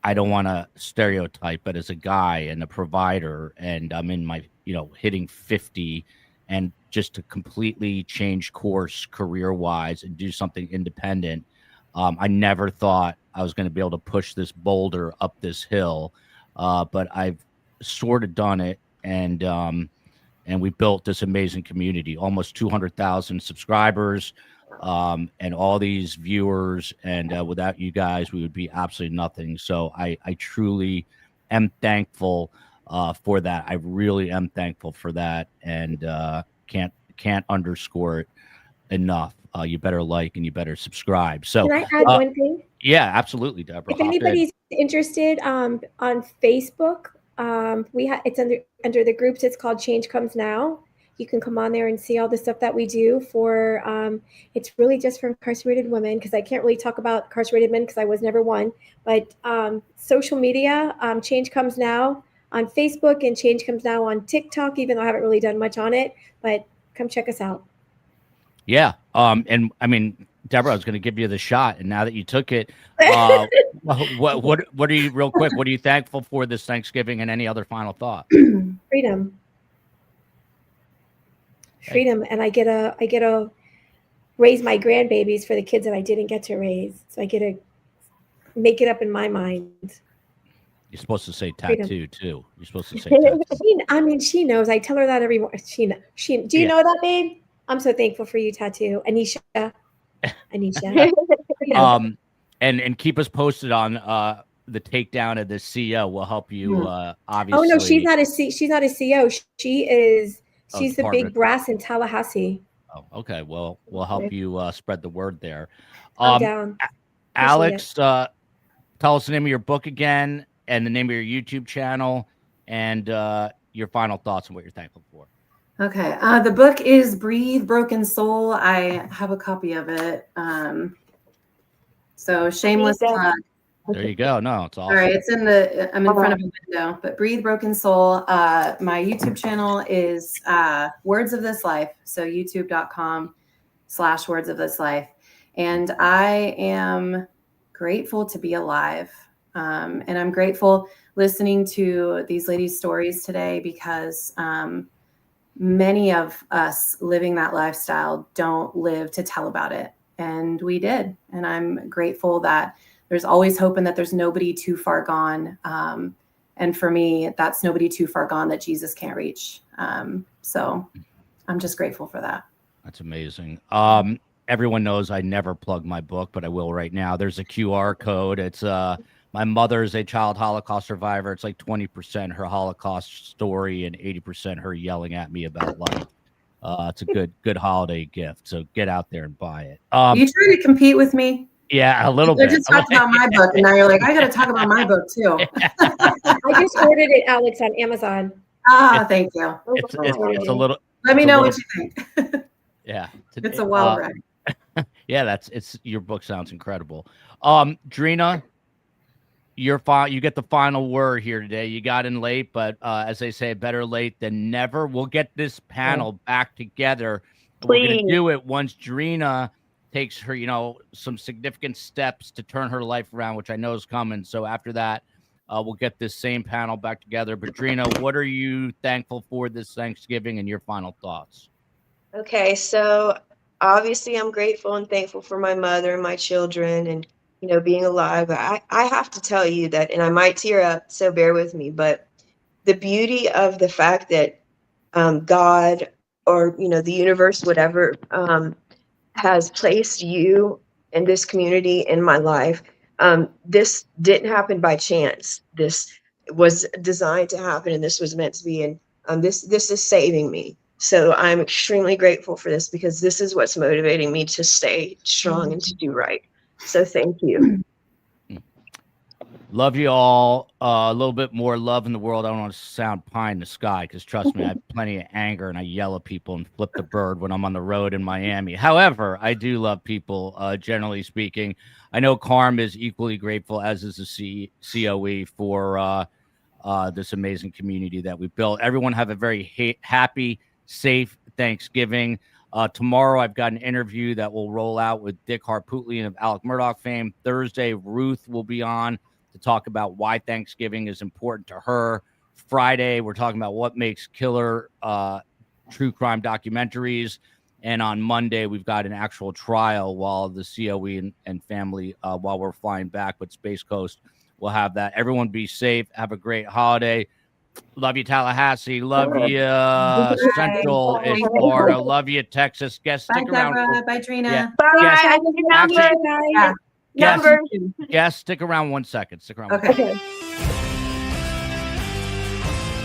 I don't want to stereotype, but as a guy and a provider, and I'm in my, hitting 50, and just to completely change course career-wise and do something independent, I never thought I was going to be able to push this boulder up this hill. But I've sort of done it, and we built this amazing community, almost 200,000 subscribers, and all these viewers. And without you guys, we would be absolutely nothing. So I truly am thankful for that. I really am thankful for that, and can't underscore it enough. You better like and you better subscribe. So can I add one thing? Yeah, absolutely, Deborah. If anybody's interested on Facebook, it's under the groups. It's called Change Comes Now. You can come on there and see all the stuff that we do for. It's really just for incarcerated women, because I can't really talk about incarcerated men because I was never one. But social media, Change Comes Now on Facebook, and Change Comes Now on TikTok. Even though I haven't really done much on it, but come check us out. Yeah. And I mean, Deborah, I was going to give you the shot, and now that you took it, what are you, real quick? What are you thankful for this Thanksgiving, and any other final thought? Freedom. And I get to raise my grandbabies for the kids that I didn't get to raise. So I get to make it up in my mind. You're supposed to say tattoo too. You're supposed to say tattoo. She knows. I tell her that every morning. Do you know that, babe? I'm so thankful for you, tattoo. Anisha. And keep us posted on the takedown of the CO. Will help you obviously. Oh no, she's not a CO. She's the big brass in Tallahassee. Oh, okay. Well, we'll help you spread the word there. I'm down. Alex, tell us the name of your book again, and the name of your YouTube channel, and your final thoughts on what you're thankful for. Okay. The book is Breathe, Broken Soul. I have a copy of it. So shameless plug. There you go. No, it's awesome. All right. I'm in front of a window, but Breathe, Broken Soul. My YouTube channel is Words of This Life. So youtube.com/Words of This Life. And I am grateful to be alive. And I'm grateful listening to these ladies' stories today, because many of us living that lifestyle don't live to tell about it. And we did. And I'm grateful that there's always hope, and that there's nobody too far gone. And for me, that's nobody too far gone that Jesus can't reach. So I'm just grateful for that. That's amazing. Everyone knows I never plug my book, but I will right now. There's a QR code. It's my mother is a child Holocaust survivor. It's like 20% her Holocaust story and 80% her yelling at me about life. It's a good holiday gift. So get out there and buy it. You trying to compete with me? Yeah, a little bit. I just talked about my book, and now you're like, I got to talk about my book too. I just ordered it, Alex, on Amazon. Thank you. It's a little. Let me know what you think. Yeah, it's a wild ride. Yeah, your book sounds incredible. Drina, you get the final word here today. You got in late, but as they say, better late than never. We'll get this panel back together. We're going to do it once Drina takes her, some significant steps to turn her life around, which I know is coming. So after that, we'll get this same panel back together. But Drina, what are you thankful for this Thanksgiving, and your final thoughts? Okay, so obviously I'm grateful and thankful for my mother and my children, and being alive. I have to tell you that, and I might tear up, so bear with me, but the beauty of the fact that God, or the universe, whatever, has placed you in this community in my life. This didn't happen by chance. This was designed to happen, and this was meant to be. And this is saving me. So I'm extremely grateful for this, because this is what's motivating me to stay strong and to do right. So thank you. Love you all. A little bit more love in the world. I don't want to sound pie in the sky, because trust me, I have plenty of anger, and I yell at people and flip the bird when I'm on the road in Miami. However, I do love people, generally speaking. I know Carm is equally grateful, as is the COE, for this amazing community that we built. Everyone have a very happy, safe Thanksgiving. Tomorrow, I've got an interview that will roll out with Dick Harpootlian of Alec Murdaugh fame. Thursday, Ruth will be on to talk about why Thanksgiving is important to her. Friday, we're talking about what makes killer true crime documentaries. And on Monday, we've got an actual trial while the COE and family, while we're flying back with Space Coast, we'll have that. Everyone be safe. Have a great holiday. Love you, Tallahassee. Love you, Central-ish Florida. Love you, Texas. Guests, stick around. Deborah. Bye, Drina. Yeah. Bye. Guests, stick around 1 second. Stick around. Okay. 1 second.